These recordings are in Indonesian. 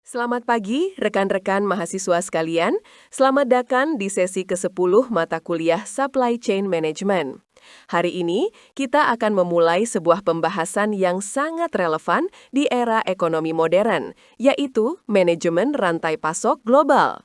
Selamat pagi, rekan-rekan mahasiswa sekalian. Selamat datang di sesi ke-10 mata kuliah Supply Chain Management. Hari ini, kita akan memulai sebuah pembahasan yang sangat relevan di era ekonomi modern, yaitu manajemen rantai pasok global.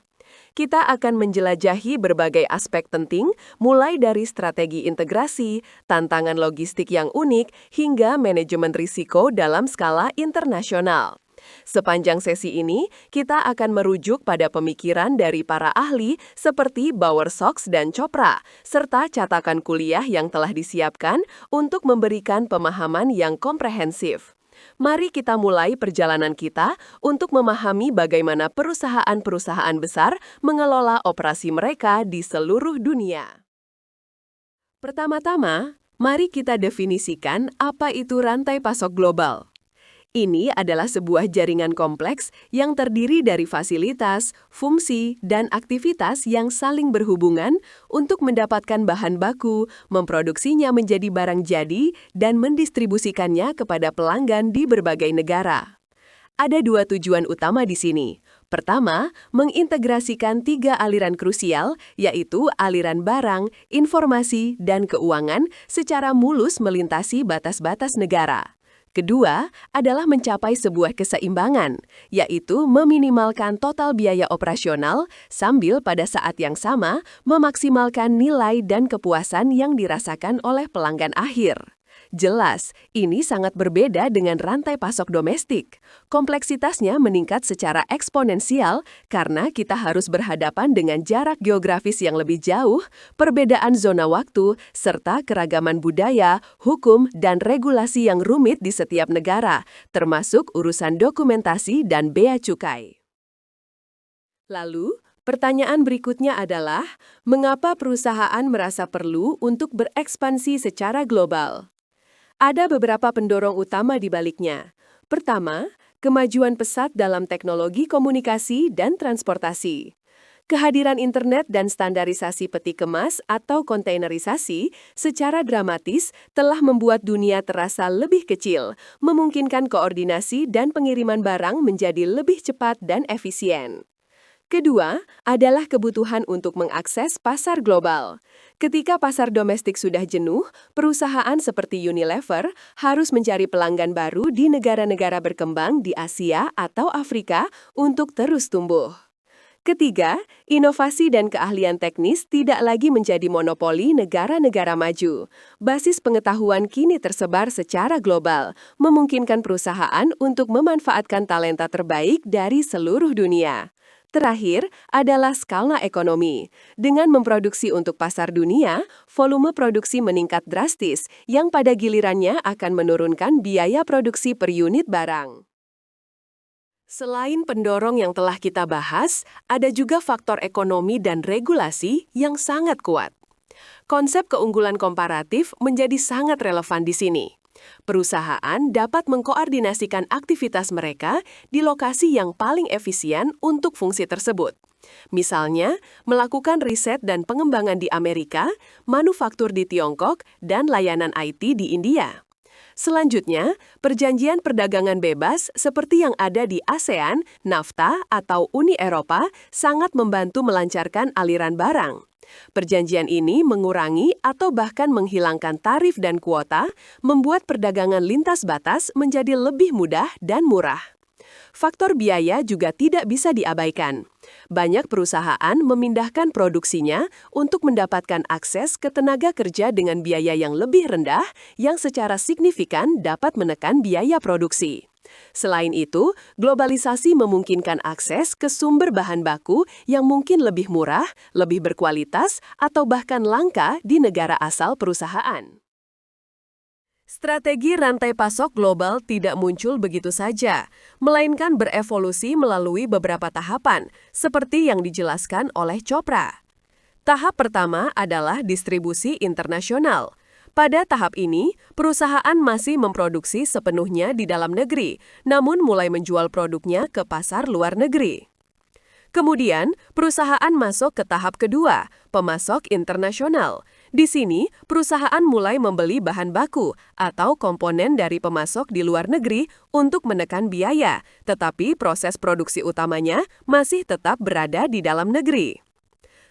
Kita akan menjelajahi berbagai aspek penting, mulai dari strategi integrasi, tantangan logistik yang unik, hingga manajemen risiko dalam skala internasional. Sepanjang sesi ini, kita akan merujuk pada pemikiran dari para ahli seperti Bowersox dan Chopra, serta catakan kuliah yang telah disiapkan untuk memberikan pemahaman yang komprehensif. Mari kita mulai perjalanan kita untuk memahami bagaimana perusahaan-perusahaan besar mengelola operasi mereka di seluruh dunia. Pertama-tama, mari kita definisikan apa itu rantai pasok global. Ini adalah sebuah jaringan kompleks yang terdiri dari fasilitas, fungsi, dan aktivitas yang saling berhubungan untuk mendapatkan bahan baku, memproduksinya menjadi barang jadi, dan mendistribusikannya kepada pelanggan di berbagai negara. Ada dua tujuan utama di sini. Pertama, mengintegrasikan tiga aliran krusial, yaitu aliran barang, informasi, dan keuangan secara mulus melintasi batas-batas negara. Kedua adalah mencapai sebuah keseimbangan, yaitu meminimalkan total biaya operasional sambil pada saat yang sama memaksimalkan nilai dan kepuasan yang dirasakan oleh pelanggan akhir. Jelas, ini sangat berbeda dengan rantai pasok domestik. Kompleksitasnya meningkat secara eksponensial karena kita harus berhadapan dengan jarak geografis yang lebih jauh, perbedaan zona waktu, serta keragaman budaya, hukum, dan regulasi yang rumit di setiap negara, termasuk urusan dokumentasi dan bea cukai. Lalu, pertanyaan berikutnya adalah, mengapa perusahaan merasa perlu untuk berekspansi secara global? Ada beberapa pendorong utama di baliknya. Pertama, kemajuan pesat dalam teknologi komunikasi dan transportasi. Kehadiran internet dan standarisasi peti kemas atau kontainerisasi secara dramatis telah membuat dunia terasa lebih kecil, memungkinkan koordinasi dan pengiriman barang menjadi lebih cepat dan efisien. Kedua adalah kebutuhan untuk mengakses pasar global. Ketika pasar domestik sudah jenuh, perusahaan seperti Unilever harus mencari pelanggan baru di negara-negara berkembang di Asia atau Afrika untuk terus tumbuh. Ketiga, inovasi dan keahlian teknis tidak lagi menjadi monopoli negara-negara maju. Basis pengetahuan kini tersebar secara global, memungkinkan perusahaan untuk memanfaatkan talenta terbaik dari seluruh dunia. Terakhir adalah skala ekonomi. Dengan memproduksi untuk pasar dunia, volume produksi meningkat drastis, yang pada gilirannya akan menurunkan biaya produksi per unit barang. Selain pendorong yang telah kita bahas, ada juga faktor ekonomi dan regulasi yang sangat kuat. Konsep keunggulan komparatif menjadi sangat relevan di sini. Perusahaan dapat mengkoordinasikan aktivitas mereka di lokasi yang paling efisien untuk fungsi tersebut. Misalnya, melakukan riset dan pengembangan di Amerika, manufaktur di Tiongkok, dan layanan IT di India. Selanjutnya, perjanjian perdagangan bebas seperti yang ada di ASEAN, NAFTA, atau Uni Eropa sangat membantu melancarkan aliran barang. Perjanjian ini mengurangi atau bahkan menghilangkan tarif dan kuota, membuat perdagangan lintas batas menjadi lebih mudah dan murah. Faktor biaya juga tidak bisa diabaikan. Banyak perusahaan memindahkan produksinya untuk mendapatkan akses ke tenaga kerja dengan biaya yang lebih rendah, yang secara signifikan dapat menekan biaya produksi. Selain itu, globalisasi memungkinkan akses ke sumber bahan baku yang mungkin lebih murah, lebih berkualitas, atau bahkan langka di negara asal perusahaan. Strategi rantai pasok global tidak muncul begitu saja, melainkan berevolusi melalui beberapa tahapan, seperti yang dijelaskan oleh Chopra. Tahap pertama adalah distribusi internasional. Pada tahap ini, perusahaan masih memproduksi sepenuhnya di dalam negeri, namun mulai menjual produknya ke pasar luar negeri. Kemudian, perusahaan masuk ke tahap kedua, pemasok internasional. Di sini, perusahaan mulai membeli bahan baku atau komponen dari pemasok di luar negeri untuk menekan biaya, tetapi proses produksi utamanya masih tetap berada di dalam negeri.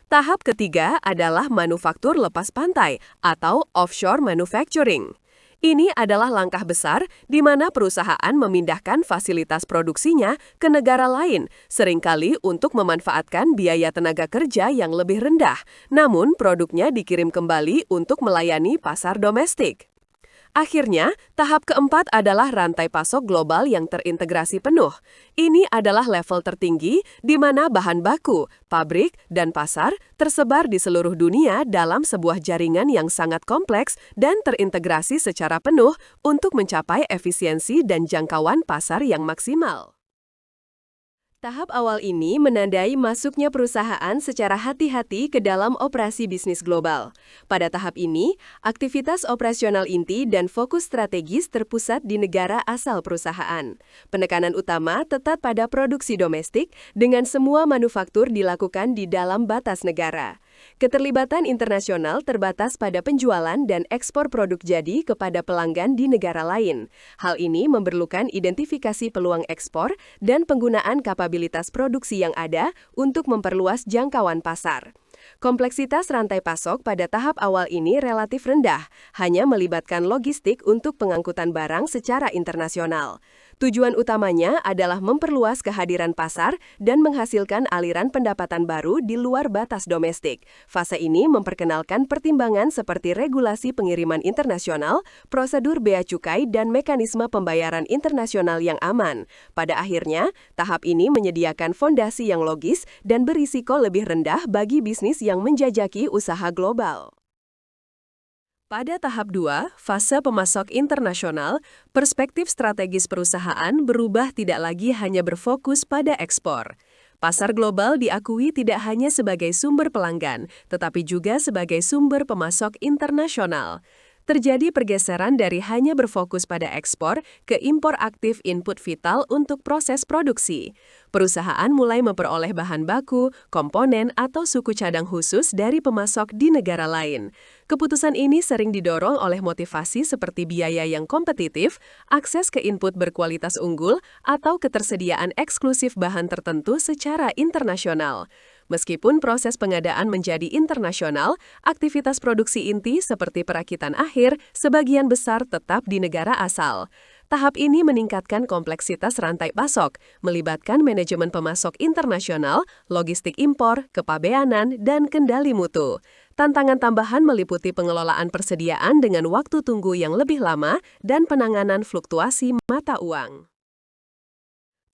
Tahap ketiga adalah manufaktur lepas pantai atau offshore manufacturing. Ini adalah langkah besar di mana perusahaan memindahkan fasilitas produksinya ke negara lain, seringkali untuk memanfaatkan biaya tenaga kerja yang lebih rendah, namun produknya dikirim kembali untuk melayani pasar domestik. Akhirnya, tahap keempat adalah rantai pasok global yang terintegrasi penuh. Ini adalah level tertinggi di mana bahan baku, pabrik, dan pasar tersebar di seluruh dunia dalam sebuah jaringan yang sangat kompleks dan terintegrasi secara penuh untuk mencapai efisiensi dan jangkauan pasar yang maksimal. Tahap awal ini menandai masuknya perusahaan secara hati-hati ke dalam operasi bisnis global. Pada tahap ini, aktivitas operasional inti dan fokus strategis terpusat di negara asal perusahaan. Penekanan utama tetap pada produksi domestik dengan semua manufaktur dilakukan di dalam batas negara. Keterlibatan internasional terbatas pada penjualan dan ekspor produk jadi kepada pelanggan di negara lain. Hal ini memerlukan identifikasi peluang ekspor dan penggunaan kapabilitas produksi yang ada untuk memperluas jangkauan pasar. Kompleksitas rantai pasok pada tahap awal ini relatif rendah, hanya melibatkan logistik untuk pengangkutan barang secara internasional. Tujuan utamanya adalah memperluas kehadiran pasar dan menghasilkan aliran pendapatan baru di luar batas domestik. Fase ini memperkenalkan pertimbangan seperti regulasi pengiriman internasional, prosedur bea cukai, dan mekanisme pembayaran internasional yang aman. Pada akhirnya, tahap ini menyediakan fondasi yang logis dan berisiko lebih rendah bagi bisnis yang menjajaki usaha global. Pada tahap 2, fase pemasok internasional, perspektif strategis perusahaan berubah tidak lagi hanya berfokus pada ekspor. Pasar global diakui tidak hanya sebagai sumber pelanggan, tetapi juga sebagai sumber pemasok internasional. Terjadi pergeseran dari hanya berfokus pada ekspor ke impor aktif input vital untuk proses produksi. Perusahaan mulai memperoleh bahan baku, komponen, atau suku cadang khusus dari pemasok di negara lain. Keputusan ini sering didorong oleh motivasi seperti biaya yang kompetitif, akses ke input berkualitas unggul, atau ketersediaan eksklusif bahan tertentu secara internasional. Meskipun proses pengadaan menjadi internasional, aktivitas produksi inti seperti perakitan akhir sebagian besar tetap di negara asal. Tahap ini meningkatkan kompleksitas rantai pasok, melibatkan manajemen pemasok internasional, logistik impor, kepabeanan, dan kendali mutu. Tantangan tambahan meliputi pengelolaan persediaan dengan waktu tunggu yang lebih lama dan penanganan fluktuasi mata uang.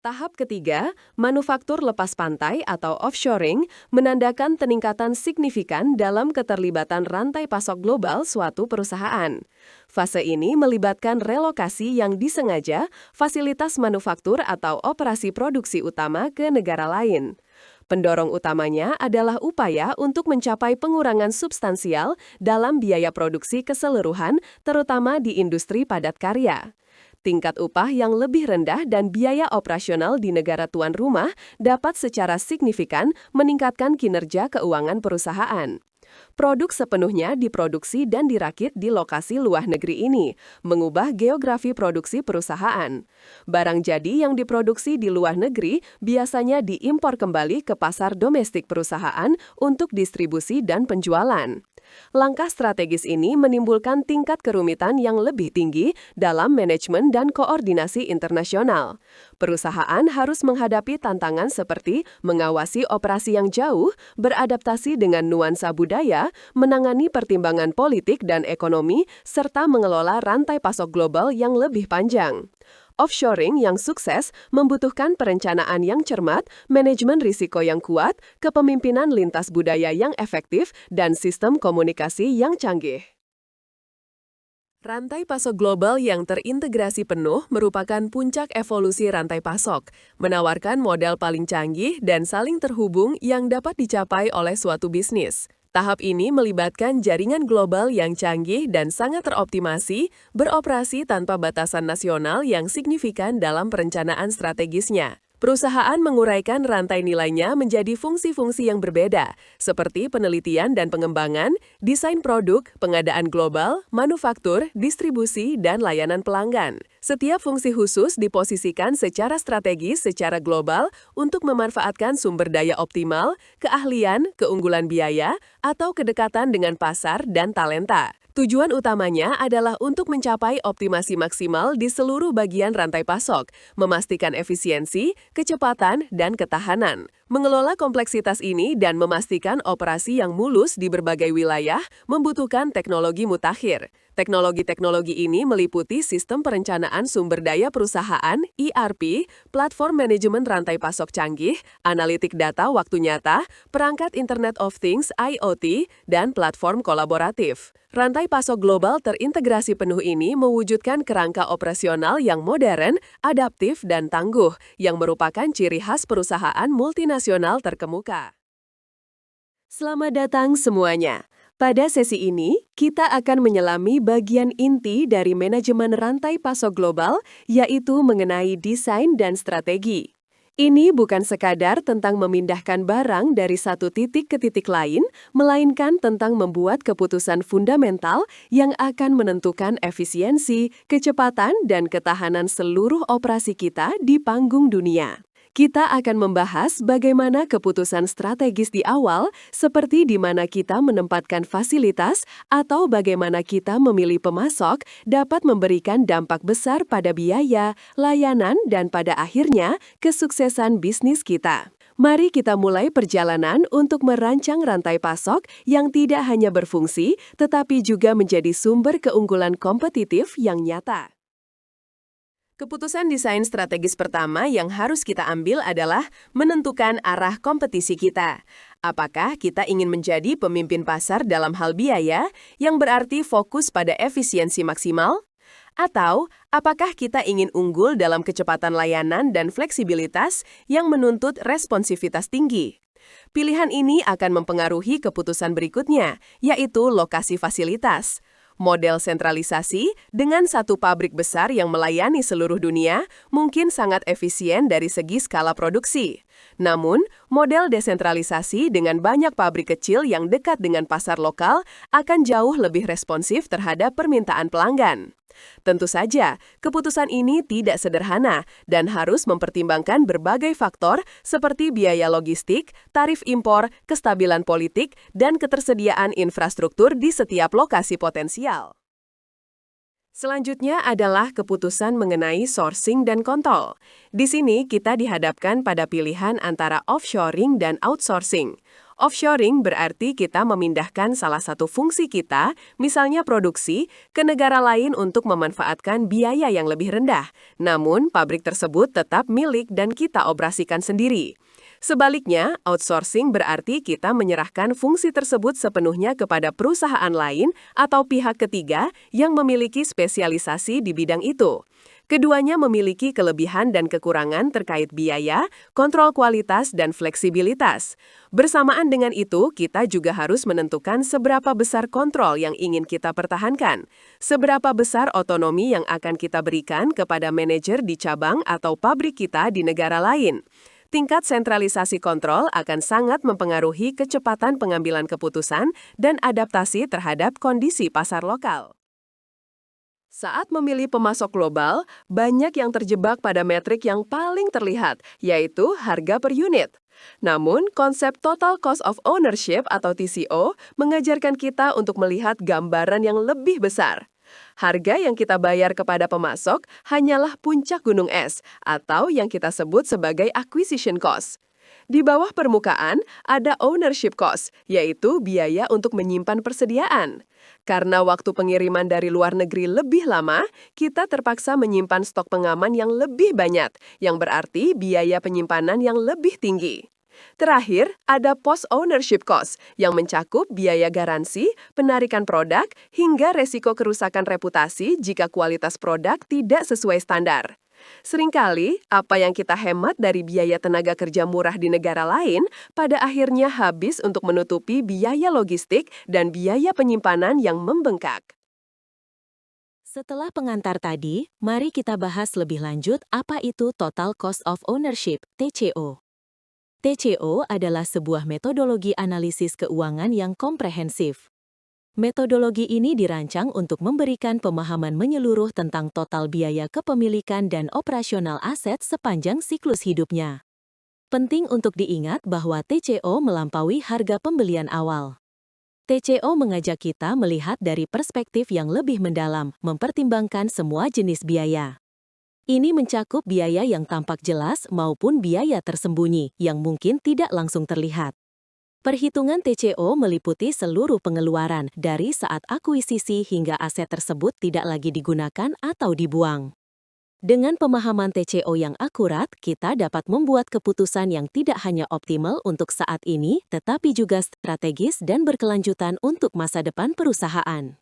Tahap ketiga, manufaktur lepas pantai atau offshoring, menandakan peningkatan signifikan dalam keterlibatan rantai pasok global suatu perusahaan. Fase ini melibatkan relokasi yang disengaja, fasilitas manufaktur atau operasi produksi utama ke negara lain. Pendorong utamanya adalah upaya untuk mencapai pengurangan substansial dalam biaya produksi keseluruhan, terutama di industri padat karya. Tingkat upah yang lebih rendah dan biaya operasional di negara tuan rumah dapat secara signifikan meningkatkan kinerja keuangan perusahaan. Produk sepenuhnya diproduksi dan dirakit di lokasi luar negeri ini, mengubah geografi produksi perusahaan. Barang jadi yang diproduksi di luar negeri biasanya diimpor kembali ke pasar domestik perusahaan untuk distribusi dan penjualan. Langkah strategis ini menimbulkan tingkat kerumitan yang lebih tinggi dalam manajemen dan koordinasi internasional. Perusahaan harus menghadapi tantangan seperti mengawasi operasi yang jauh, beradaptasi dengan nuansa budaya, menangani pertimbangan politik dan ekonomi, serta mengelola rantai pasok global yang lebih panjang. Offshoring yang sukses membutuhkan perencanaan yang cermat, manajemen risiko yang kuat, kepemimpinan lintas budaya yang efektif, dan sistem komunikasi yang canggih. Rantai pasok global yang terintegrasi penuh merupakan puncak evolusi rantai pasok, menawarkan model paling canggih dan saling terhubung yang dapat dicapai oleh suatu bisnis. Tahap ini melibatkan jaringan global yang canggih dan sangat teroptimasi, beroperasi tanpa batasan nasional yang signifikan dalam perencanaan strategisnya. Perusahaan menguraikan rantai nilainya menjadi fungsi-fungsi yang berbeda, seperti penelitian dan pengembangan, desain produk, pengadaan global, manufaktur, distribusi, dan layanan pelanggan. Setiap fungsi khusus diposisikan secara strategis secara global untuk memanfaatkan sumber daya optimal, keahlian, keunggulan biaya, atau kedekatan dengan pasar dan talenta. Tujuan utamanya adalah untuk mencapai optimasi maksimal di seluruh bagian rantai pasok, memastikan efisiensi, kecepatan, dan ketahanan. Mengelola kompleksitas ini dan memastikan operasi yang mulus di berbagai wilayah membutuhkan teknologi mutakhir. Teknologi-teknologi ini meliputi sistem perencanaan sumber daya perusahaan, ERP, platform manajemen rantai pasok canggih, analitik data waktu nyata, perangkat Internet of Things (IoT), dan platform kolaboratif. Rantai pasok global terintegrasi penuh ini mewujudkan kerangka operasional yang modern, adaptif, dan tangguh, yang merupakan ciri khas perusahaan multinasional terkemuka. Selamat datang semuanya. Pada sesi ini, kita akan menyelami bagian inti dari manajemen rantai pasok global, yaitu mengenai desain dan strategi. Ini bukan sekadar tentang memindahkan barang dari satu titik ke titik lain, melainkan tentang membuat keputusan fundamental yang akan menentukan efisiensi, kecepatan, dan ketahanan seluruh operasi kita di panggung dunia. Kita akan membahas bagaimana keputusan strategis di awal, seperti di mana kita menempatkan fasilitas atau bagaimana kita memilih pemasok, dapat memberikan dampak besar pada biaya, layanan, dan pada akhirnya kesuksesan bisnis kita. Mari kita mulai perjalanan untuk merancang rantai pasok yang tidak hanya berfungsi, tetapi juga menjadi sumber keunggulan kompetitif yang nyata. Keputusan desain strategis pertama yang harus kita ambil adalah menentukan arah kompetisi kita. Apakah kita ingin menjadi pemimpin pasar dalam hal biaya, yang berarti fokus pada efisiensi maksimal? Atau, apakah kita ingin unggul dalam kecepatan layanan dan fleksibilitas yang menuntut responsivitas tinggi? Pilihan ini akan mempengaruhi keputusan berikutnya, yaitu lokasi fasilitas. Model sentralisasi dengan satu pabrik besar yang melayani seluruh dunia mungkin sangat efisien dari segi skala produksi. Namun, model desentralisasi dengan banyak pabrik kecil yang dekat dengan pasar lokal akan jauh lebih responsif terhadap permintaan pelanggan. Tentu saja, keputusan ini tidak sederhana dan harus mempertimbangkan berbagai faktor seperti biaya logistik, tarif impor, kestabilan politik, dan ketersediaan infrastruktur di setiap lokasi potensial. Selanjutnya adalah keputusan mengenai sourcing dan kontrol. Di sini kita dihadapkan pada pilihan antara offshoring dan outsourcing. Offshoring berarti kita memindahkan salah satu fungsi kita, misalnya produksi, ke negara lain untuk memanfaatkan biaya yang lebih rendah. Namun, pabrik tersebut tetap milik dan kita operasikan sendiri. Sebaliknya, outsourcing berarti kita menyerahkan fungsi tersebut sepenuhnya kepada perusahaan lain atau pihak ketiga yang memiliki spesialisasi di bidang itu. Keduanya memiliki kelebihan dan kekurangan terkait biaya, kontrol kualitas, dan fleksibilitas. Bersamaan dengan itu, kita juga harus menentukan seberapa besar kontrol yang ingin kita pertahankan, seberapa besar otonomi yang akan kita berikan kepada manajer di cabang atau pabrik kita di negara lain. Tingkat sentralisasi kontrol akan sangat mempengaruhi kecepatan pengambilan keputusan dan adaptasi terhadap kondisi pasar lokal. Saat memilih pemasok global, banyak yang terjebak pada metrik yang paling terlihat, yaitu harga per unit. Namun, konsep Total Cost of Ownership atau TCO mengajarkan kita untuk melihat gambaran yang lebih besar. Harga yang kita bayar kepada pemasok hanyalah puncak gunung es, atau yang kita sebut sebagai acquisition cost. Di bawah permukaan, ada ownership cost, yaitu biaya untuk menyimpan persediaan. Karena waktu pengiriman dari luar negeri lebih lama, kita terpaksa menyimpan stok pengaman yang lebih banyak, yang berarti biaya penyimpanan yang lebih tinggi. Terakhir, ada post-ownership cost yang mencakup biaya garansi, penarikan produk, hingga resiko kerusakan reputasi jika kualitas produk tidak sesuai standar. Seringkali, apa yang kita hemat dari biaya tenaga kerja murah di negara lain, pada akhirnya habis untuk menutupi biaya logistik dan biaya penyimpanan yang membengkak. Setelah pengantar tadi, mari kita bahas lebih lanjut apa itu Total Cost of Ownership, TCO. TCO adalah sebuah metodologi analisis keuangan yang komprehensif. Metodologi ini dirancang untuk memberikan pemahaman menyeluruh tentang total biaya kepemilikan dan operasional aset sepanjang siklus hidupnya. Penting untuk diingat bahwa TCO melampaui harga pembelian awal. TCO mengajak kita melihat dari perspektif yang lebih mendalam, mempertimbangkan semua jenis biaya. Ini mencakup biaya yang tampak jelas maupun biaya tersembunyi yang mungkin tidak langsung terlihat. Perhitungan TCO meliputi seluruh pengeluaran dari saat akuisisi hingga aset tersebut tidak lagi digunakan atau dibuang. Dengan pemahaman TCO yang akurat, kita dapat membuat keputusan yang tidak hanya optimal untuk saat ini, tetapi juga strategis dan berkelanjutan untuk masa depan perusahaan.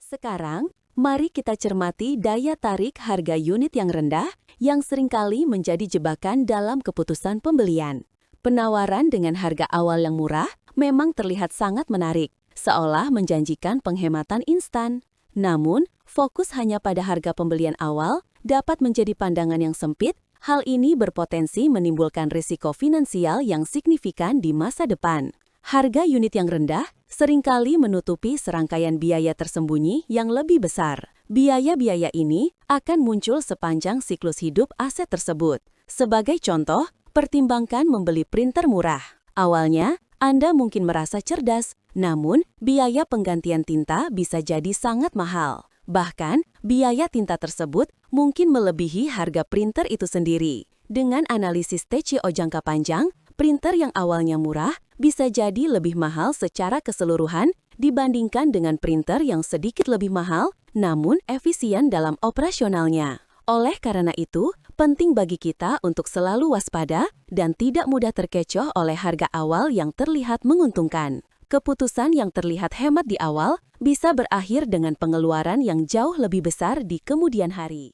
Sekarang, mari kita cermati daya tarik harga unit yang rendah yang seringkali menjadi jebakan dalam keputusan pembelian. Penawaran dengan harga awal yang murah memang terlihat sangat menarik, seolah menjanjikan penghematan instan. Namun, fokus hanya pada harga pembelian awal dapat menjadi pandangan yang sempit. Hal ini berpotensi menimbulkan risiko finansial yang signifikan di masa depan. Harga unit yang rendah seringkali menutupi serangkaian biaya tersembunyi yang lebih besar. Biaya-biaya ini akan muncul sepanjang siklus hidup aset tersebut. Sebagai contoh, pertimbangkan membeli printer murah. Awalnya, Anda mungkin merasa cerdas, namun biaya penggantian tinta bisa jadi sangat mahal. Bahkan, biaya tinta tersebut mungkin melebihi harga printer itu sendiri. Dengan analisis TCO jangka panjang, printer yang awalnya murah bisa jadi lebih mahal secara keseluruhan dibandingkan dengan printer yang sedikit lebih mahal namun efisien dalam operasionalnya. Oleh karena itu, penting bagi kita untuk selalu waspada dan tidak mudah terkecoh oleh harga awal yang terlihat menguntungkan. Keputusan yang terlihat hemat di awal bisa berakhir dengan pengeluaran yang jauh lebih besar di kemudian hari.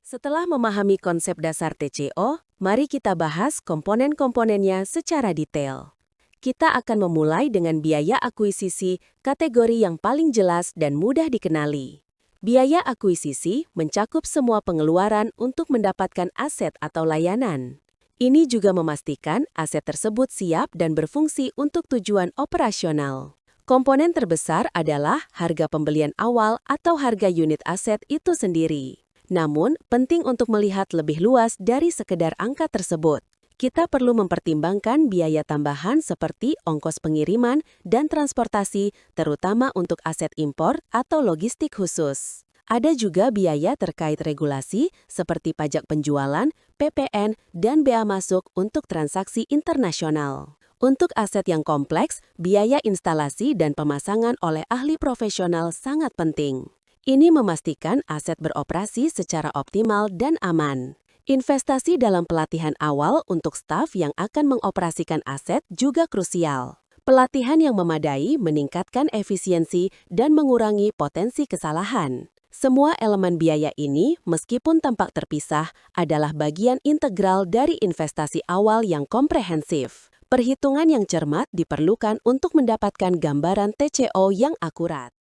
Setelah memahami konsep dasar TCO, mari kita bahas komponen-komponennya secara detail. Kita akan memulai dengan biaya akuisisi, kategori yang paling jelas dan mudah dikenali. Biaya akuisisi mencakup semua pengeluaran untuk mendapatkan aset atau layanan. Ini juga memastikan aset tersebut siap dan berfungsi untuk tujuan operasional. Komponen terbesar adalah harga pembelian awal atau harga unit aset itu sendiri. Namun, penting untuk melihat lebih luas dari sekedar angka tersebut. Kita perlu mempertimbangkan biaya tambahan seperti ongkos pengiriman dan transportasi, terutama untuk aset impor atau logistik khusus. Ada juga biaya terkait regulasi seperti pajak penjualan, PPN, dan bea masuk untuk transaksi internasional. Untuk aset yang kompleks, biaya instalasi dan pemasangan oleh ahli profesional sangat penting. Ini memastikan aset beroperasi secara optimal dan aman. Investasi dalam pelatihan awal untuk staf yang akan mengoperasikan aset juga krusial. Pelatihan yang memadai meningkatkan efisiensi dan mengurangi potensi kesalahan. Semua elemen biaya ini, meskipun tampak terpisah, adalah bagian integral dari investasi awal yang komprehensif. Perhitungan yang cermat diperlukan untuk mendapatkan gambaran TCO yang akurat.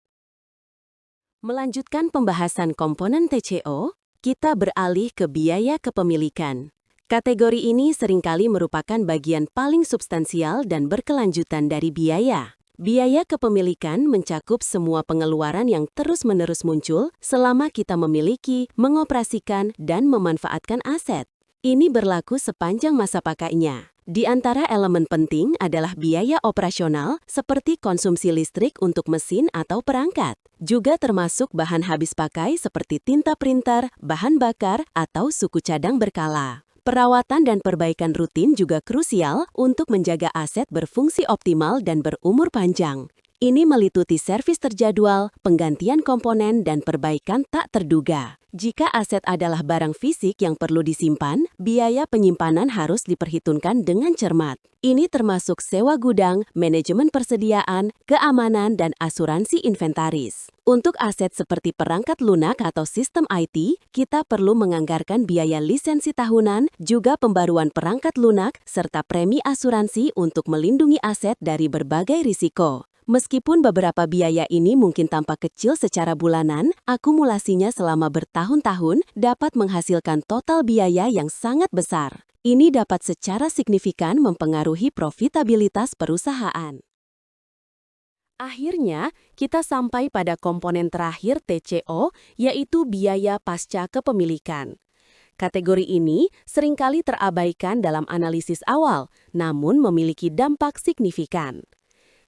Melanjutkan pembahasan komponen TCO, kita beralih ke biaya kepemilikan. Kategori ini seringkali merupakan bagian paling substansial dan berkelanjutan dari biaya. Biaya kepemilikan mencakup semua pengeluaran yang terus-menerus muncul selama kita memiliki, mengoperasikan, dan memanfaatkan aset. Ini berlaku sepanjang masa pakainya. Di antara elemen penting adalah biaya operasional seperti konsumsi listrik untuk mesin atau perangkat. Juga termasuk bahan habis pakai seperti tinta printer, bahan bakar, atau suku cadang berkala. Perawatan dan perbaikan rutin juga krusial untuk menjaga aset berfungsi optimal dan berumur panjang. Ini meliputi servis terjadwal, penggantian komponen, dan perbaikan tak terduga. Jika aset adalah barang fisik yang perlu disimpan, biaya penyimpanan harus diperhitungkan dengan cermat. Ini termasuk sewa gudang, manajemen persediaan, keamanan, dan asuransi inventaris. Untuk aset seperti perangkat lunak atau sistem IT, kita perlu menganggarkan biaya lisensi tahunan, juga pembaruan perangkat lunak, serta premi asuransi untuk melindungi aset dari berbagai risiko. Meskipun beberapa biaya ini mungkin tampak kecil secara bulanan, akumulasinya selama bertahun-tahun dapat menghasilkan total biaya yang sangat besar. Ini dapat secara signifikan mempengaruhi profitabilitas perusahaan. Akhirnya, kita sampai pada komponen terakhir TCO, yaitu biaya pasca kepemilikan. Kategori ini seringkali terabaikan dalam analisis awal, namun memiliki dampak signifikan.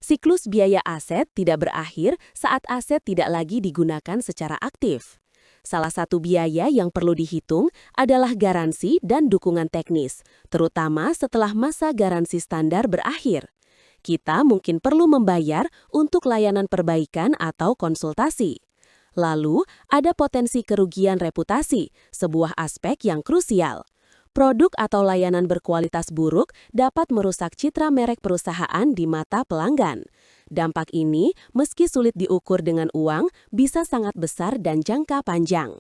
Siklus biaya aset tidak berakhir saat aset tidak lagi digunakan secara aktif. Salah satu biaya yang perlu dihitung adalah garansi dan dukungan teknis, terutama setelah masa garansi standar berakhir. Kita mungkin perlu membayar untuk layanan perbaikan atau konsultasi. Lalu, ada potensi kerugian reputasi, sebuah aspek yang krusial. Produk atau layanan berkualitas buruk dapat merusak citra merek perusahaan di mata pelanggan. Dampak ini, meski sulit diukur dengan uang, bisa sangat besar dan jangka panjang.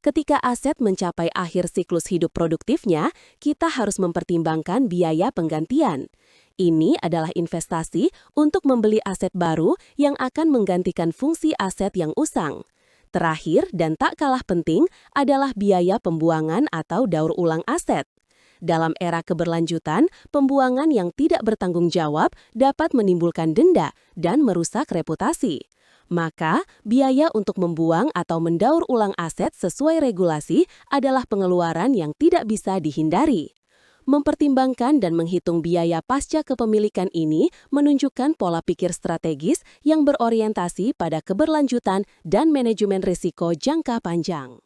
Ketika aset mencapai akhir siklus hidup produktifnya, kita harus mempertimbangkan biaya penggantian. Ini adalah investasi untuk membeli aset baru yang akan menggantikan fungsi aset yang usang. Terakhir dan tak kalah penting adalah biaya pembuangan atau daur ulang aset. Dalam era keberlanjutan, pembuangan yang tidak bertanggung jawab dapat menimbulkan denda dan merusak reputasi. Maka, biaya untuk membuang atau mendaur ulang aset sesuai regulasi adalah pengeluaran yang tidak bisa dihindari. Mempertimbangkan dan menghitung biaya pasca kepemilikan ini menunjukkan pola pikir strategis yang berorientasi pada keberlanjutan dan manajemen risiko jangka panjang.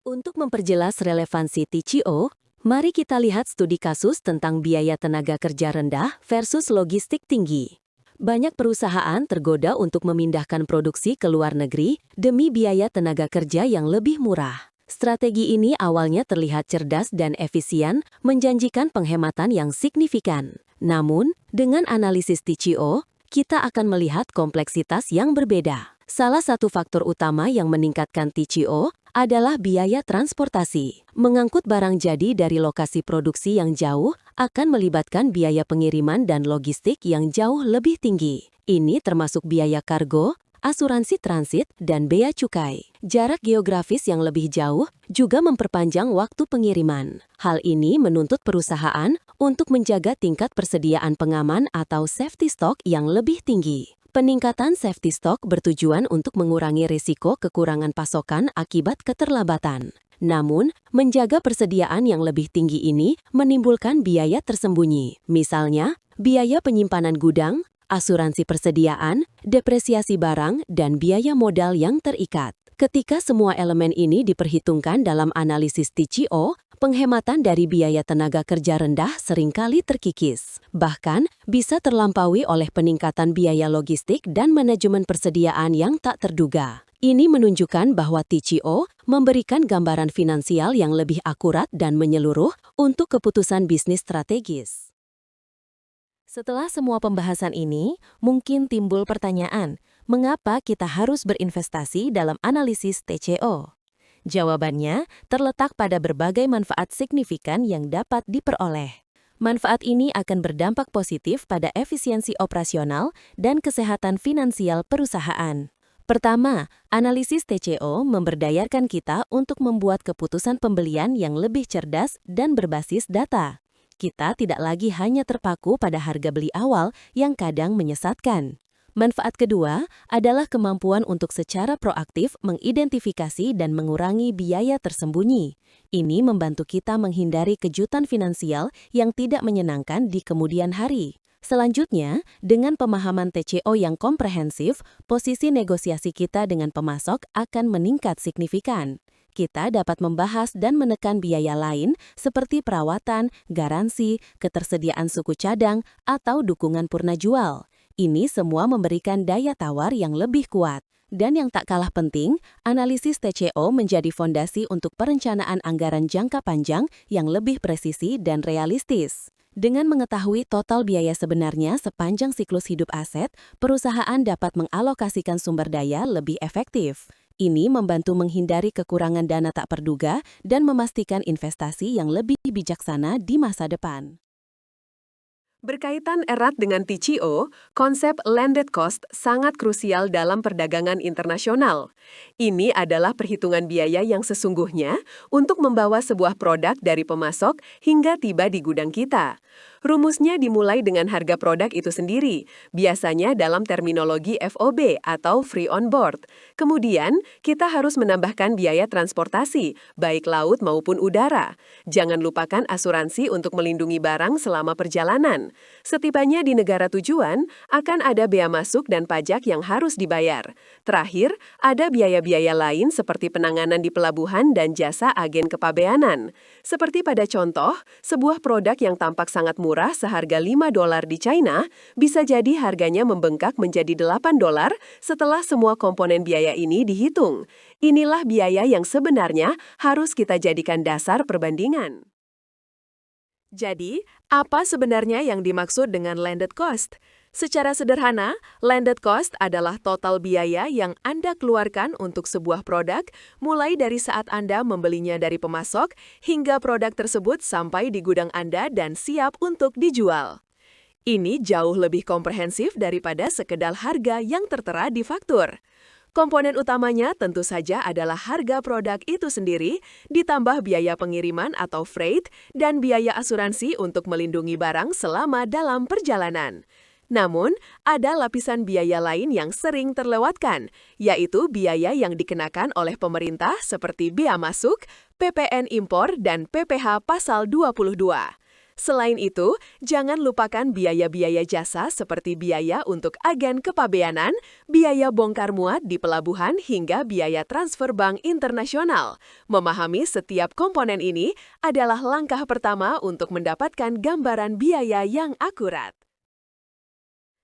Untuk memperjelas relevansi TCO, mari kita lihat studi kasus tentang biaya tenaga kerja rendah versus logistik tinggi. Banyak perusahaan tergoda untuk memindahkan produksi ke luar negeri demi biaya tenaga kerja yang lebih murah. Strategi ini awalnya terlihat cerdas dan efisien, menjanjikan penghematan yang signifikan. Namun, dengan analisis TCO, kita akan melihat kompleksitas yang berbeda. Salah satu faktor utama yang meningkatkan TCO adalah biaya transportasi. Mengangkut barang jadi dari lokasi produksi yang jauh akan melibatkan biaya pengiriman dan logistik yang jauh lebih tinggi. Ini termasuk biaya kargo, asuransi transit, dan bea cukai. Jarak geografis yang lebih jauh juga memperpanjang waktu pengiriman. Hal ini menuntut perusahaan untuk menjaga tingkat persediaan pengaman atau safety stock yang lebih tinggi. Peningkatan safety stock bertujuan untuk mengurangi risiko kekurangan pasokan akibat keterlambatan. Namun, menjaga persediaan yang lebih tinggi ini menimbulkan biaya tersembunyi. Misalnya, biaya penyimpanan gudang, asuransi persediaan, depresiasi barang, dan biaya modal yang terikat. Ketika semua elemen ini diperhitungkan dalam analisis TCO, penghematan dari biaya tenaga kerja rendah seringkali terkikis. Bahkan, bisa terlampaui oleh peningkatan biaya logistik dan manajemen persediaan yang tak terduga. Ini menunjukkan bahwa TCO memberikan gambaran finansial yang lebih akurat dan menyeluruh untuk keputusan bisnis strategis. Setelah semua pembahasan ini, mungkin timbul pertanyaan, mengapa kita harus berinvestasi dalam analisis TCO? Jawabannya terletak pada berbagai manfaat signifikan yang dapat diperoleh. Manfaat ini akan berdampak positif pada efisiensi operasional dan kesehatan finansial perusahaan. Pertama, analisis TCO memberdayakan kita untuk membuat keputusan pembelian yang lebih cerdas dan berbasis data. Kita tidak lagi hanya terpaku pada harga beli awal yang kadang menyesatkan. Manfaat kedua adalah kemampuan untuk secara proaktif mengidentifikasi dan mengurangi biaya tersembunyi. Ini membantu kita menghindari kejutan finansial yang tidak menyenangkan di kemudian hari. Selanjutnya, dengan pemahaman TCO yang komprehensif, posisi negosiasi kita dengan pemasok akan meningkat signifikan. Kita dapat membahas dan menekan biaya lain seperti perawatan, garansi, ketersediaan suku cadang, atau dukungan purna jual. Ini semua memberikan daya tawar yang lebih kuat. Dan yang tak kalah penting, analisis TCO menjadi fondasi untuk perencanaan anggaran jangka panjang yang lebih presisi dan realistis. Dengan mengetahui total biaya sebenarnya sepanjang siklus hidup aset, perusahaan dapat mengalokasikan sumber daya lebih efektif. Ini membantu menghindari kekurangan dana tak terduga dan memastikan investasi yang lebih bijaksana di masa depan. Berkaitan erat dengan TCO, konsep landed cost sangat krusial dalam perdagangan internasional. Ini adalah perhitungan biaya yang sesungguhnya untuk membawa sebuah produk dari pemasok hingga tiba di gudang kita. Rumusnya dimulai dengan harga produk itu sendiri, biasanya dalam terminologi FOB atau free on board. Kemudian, kita harus menambahkan biaya transportasi, baik laut maupun udara. Jangan lupakan asuransi untuk melindungi barang selama perjalanan. Setibanya di negara tujuan, akan ada bea masuk dan pajak yang harus dibayar. Terakhir, ada biaya-biaya lain seperti penanganan di pelabuhan dan jasa agen kepabeanan. Seperti pada contoh, sebuah produk yang tampak sangat murah seharga $5 di China, bisa jadi harganya membengkak menjadi $8 setelah semua komponen biaya ini dihitung. Inilah biaya yang sebenarnya harus kita jadikan dasar perbandingan. Jadi, apa sebenarnya yang dimaksud dengan landed cost? Secara sederhana, landed cost adalah total biaya yang Anda keluarkan untuk sebuah produk, mulai dari saat Anda membelinya dari pemasok, hingga produk tersebut sampai di gudang Anda dan siap untuk dijual. Ini jauh lebih komprehensif daripada sekedar harga yang tertera di faktur. Komponen utamanya tentu saja adalah harga produk itu sendiri, ditambah biaya pengiriman atau freight, dan biaya asuransi untuk melindungi barang selama dalam perjalanan. Namun, ada lapisan biaya lain yang sering terlewatkan, yaitu biaya yang dikenakan oleh pemerintah seperti bea masuk, PPN impor, dan PPh Pasal 22. Selain itu, jangan lupakan biaya-biaya jasa seperti biaya untuk agen kepabeanan, biaya bongkar muat di pelabuhan, hingga biaya transfer bank internasional. Memahami setiap komponen ini adalah langkah pertama untuk mendapatkan gambaran biaya yang akurat.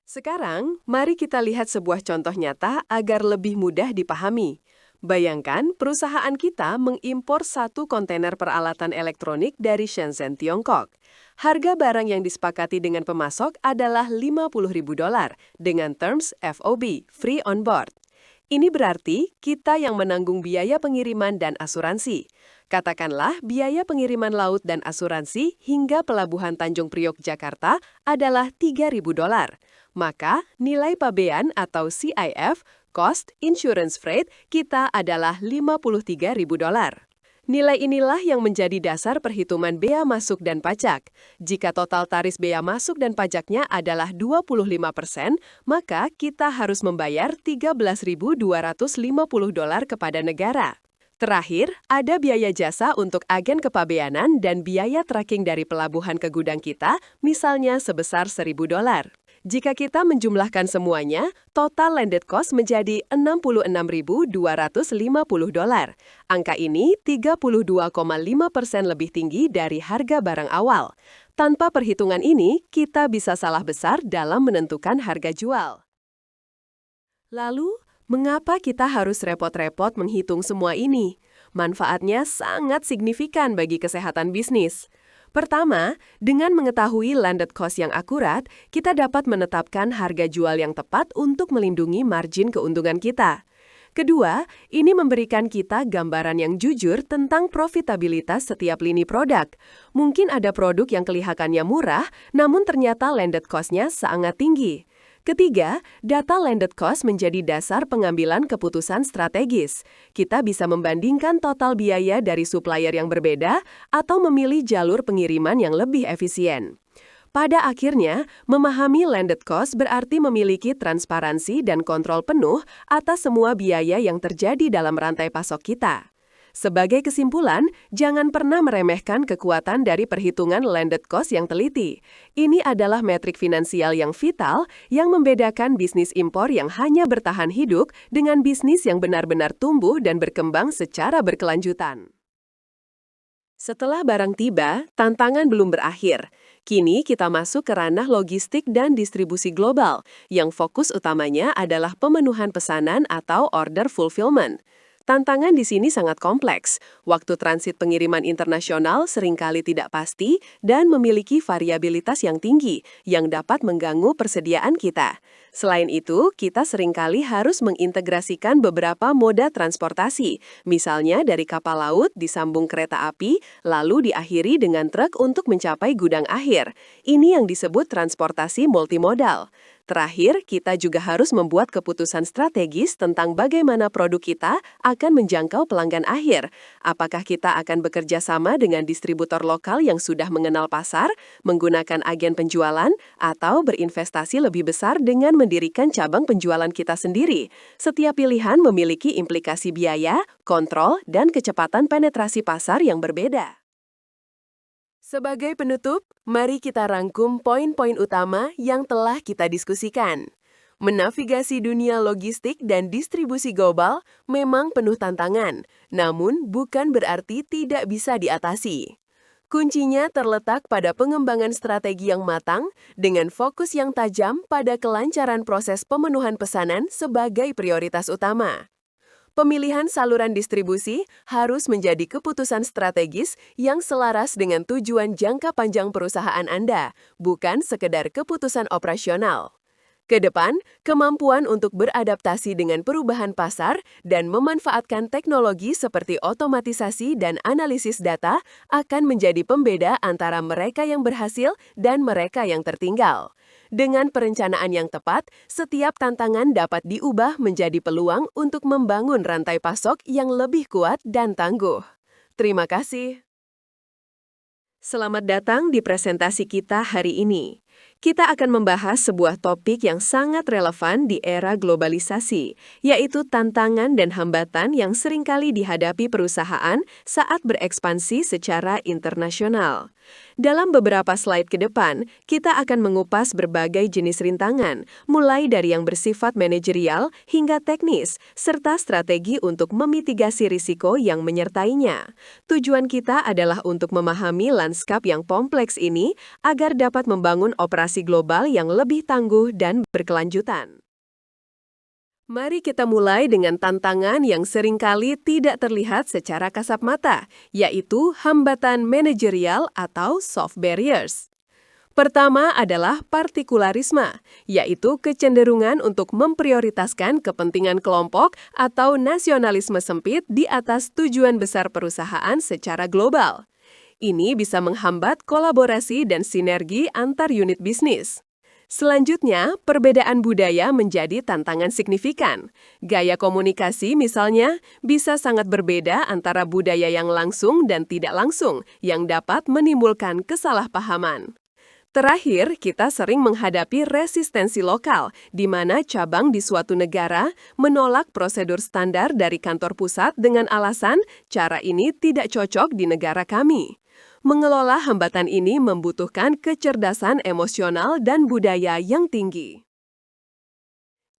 Sekarang, mari kita lihat sebuah contoh nyata agar lebih mudah dipahami. Bayangkan perusahaan kita mengimpor 1 kontainer peralatan elektronik dari Shenzhen, Tiongkok. Harga barang yang disepakati dengan pemasok adalah $50.000 dengan terms FOB, free on board. Ini berarti kita yang menanggung biaya pengiriman dan asuransi. Katakanlah biaya pengiriman laut dan asuransi hingga Pelabuhan Tanjung Priok, Jakarta adalah $3.000. Maka nilai pabean atau CIF, cost insurance freight, kita adalah $53.000. Nilai inilah yang menjadi dasar perhitungan bea masuk dan pajak. Jika total tarif bea masuk dan pajaknya adalah 25%, maka kita harus membayar $13.250 kepada negara. Terakhir, ada biaya jasa untuk agen kepabeanan dan biaya tracking dari pelabuhan ke gudang kita, misalnya sebesar $1.000. Jika kita menjumlahkan semuanya, total landed cost menjadi $66.250. Angka ini 32,5% lebih tinggi dari harga barang awal. Tanpa perhitungan ini, kita bisa salah besar dalam menentukan harga jual. Lalu, mengapa kita harus repot-repot menghitung semua ini? Manfaatnya sangat signifikan bagi kesehatan bisnis. Pertama, dengan mengetahui landed cost yang akurat, kita dapat menetapkan harga jual yang tepat untuk melindungi margin keuntungan kita. Kedua, ini memberikan kita gambaran yang jujur tentang profitabilitas setiap lini produk. Mungkin ada produk yang kelihatannya murah, namun ternyata landed cost-nya sangat tinggi. Ketiga, data landed cost menjadi dasar pengambilan keputusan strategis. Kita bisa membandingkan total biaya dari supplier yang berbeda atau memilih jalur pengiriman yang lebih efisien. Pada akhirnya, memahami landed cost berarti memiliki transparansi dan kontrol penuh atas semua biaya yang terjadi dalam rantai pasok kita. Sebagai kesimpulan, jangan pernah meremehkan kekuatan dari perhitungan landed cost yang teliti. Ini adalah metrik finansial yang vital yang membedakan bisnis impor yang hanya bertahan hidup dengan bisnis yang benar-benar tumbuh dan berkembang secara berkelanjutan. Setelah barang tiba, tantangan belum berakhir. Kini kita masuk ke ranah logistik dan distribusi global, yang fokus utamanya adalah pemenuhan pesanan atau order fulfillment. Tantangan di sini sangat kompleks. Waktu transit pengiriman internasional seringkali tidak pasti dan memiliki variabilitas yang tinggi yang dapat mengganggu persediaan kita. Selain itu, kita seringkali harus mengintegrasikan beberapa moda transportasi, misalnya dari kapal laut disambung kereta api, lalu diakhiri dengan truk untuk mencapai gudang akhir. Ini yang disebut transportasi multimodal. Terakhir, kita juga harus membuat keputusan strategis tentang bagaimana produk kita akan menjangkau pelanggan akhir. Apakah kita akan bekerja sama dengan distributor lokal yang sudah mengenal pasar, menggunakan agen penjualan, atau berinvestasi lebih besar dengan mendirikan cabang penjualan kita sendiri? Setiap pilihan memiliki implikasi biaya, kontrol, dan kecepatan penetrasi pasar yang berbeda. Sebagai penutup, mari kita rangkum poin-poin utama yang telah kita diskusikan. Menavigasi dunia logistik dan distribusi global memang penuh tantangan, namun bukan berarti tidak bisa diatasi. Kuncinya terletak pada pengembangan strategi yang matang dengan fokus yang tajam pada kelancaran proses pemenuhan pesanan sebagai prioritas utama. Pemilihan saluran distribusi harus menjadi keputusan strategis yang selaras dengan tujuan jangka panjang perusahaan Anda, bukan sekedar keputusan operasional. Kedepan, kemampuan untuk beradaptasi dengan perubahan pasar dan memanfaatkan teknologi seperti otomatisasi dan analisis data akan menjadi pembeda antara mereka yang berhasil dan mereka yang tertinggal. Dengan perencanaan yang tepat, setiap tantangan dapat diubah menjadi peluang untuk membangun rantai pasok yang lebih kuat dan tangguh. Terima kasih. Selamat datang di presentasi kita hari ini. Kita akan membahas sebuah topik yang sangat relevan di era globalisasi, yaitu tantangan dan hambatan yang seringkali dihadapi perusahaan saat berekspansi secara internasional. Dalam beberapa slide ke depan, kita akan mengupas berbagai jenis rintangan, mulai dari yang bersifat manajerial hingga teknis, serta strategi untuk memitigasi risiko yang menyertainya. Tujuan kita adalah untuk memahami lanskap yang kompleks ini agar dapat membangun operasi global yang lebih tangguh dan berkelanjutan. Mari kita mulai dengan tantangan yang seringkali tidak terlihat secara kasat mata, yaitu hambatan manajerial atau soft barriers. Pertama adalah partikularisme, yaitu kecenderungan untuk memprioritaskan kepentingan kelompok atau nasionalisme sempit di atas tujuan besar perusahaan secara global. Ini bisa menghambat kolaborasi dan sinergi antar unit bisnis. Selanjutnya, perbedaan budaya menjadi tantangan signifikan. Gaya komunikasi misalnya bisa sangat berbeda antara budaya yang langsung dan tidak langsung, yang dapat menimbulkan kesalahpahaman. Terakhir, kita sering menghadapi resistensi lokal, di mana cabang di suatu negara menolak prosedur standar dari kantor pusat dengan alasan cara ini tidak cocok di negara kami. Mengelola hambatan ini membutuhkan kecerdasan emosional dan budaya yang tinggi.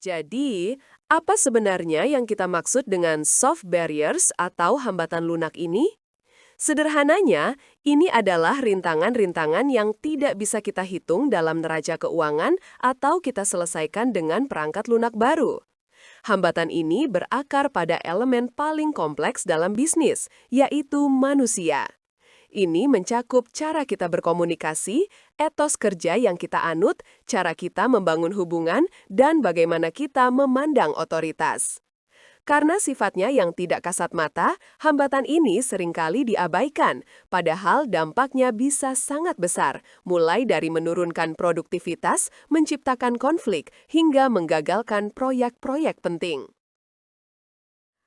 Jadi, apa sebenarnya yang kita maksud dengan soft barriers atau hambatan lunak ini? Sederhananya, ini adalah rintangan-rintangan yang tidak bisa kita hitung dalam neraca keuangan atau kita selesaikan dengan perangkat lunak baru. Hambatan ini berakar pada elemen paling kompleks dalam bisnis, yaitu manusia. Ini mencakup cara kita berkomunikasi, etos kerja yang kita anut, cara kita membangun hubungan, dan bagaimana kita memandang otoritas. Karena sifatnya yang tidak kasat mata, hambatan ini seringkali diabaikan, padahal dampaknya bisa sangat besar, mulai dari menurunkan produktivitas, menciptakan konflik, hingga menggagalkan proyek-proyek penting.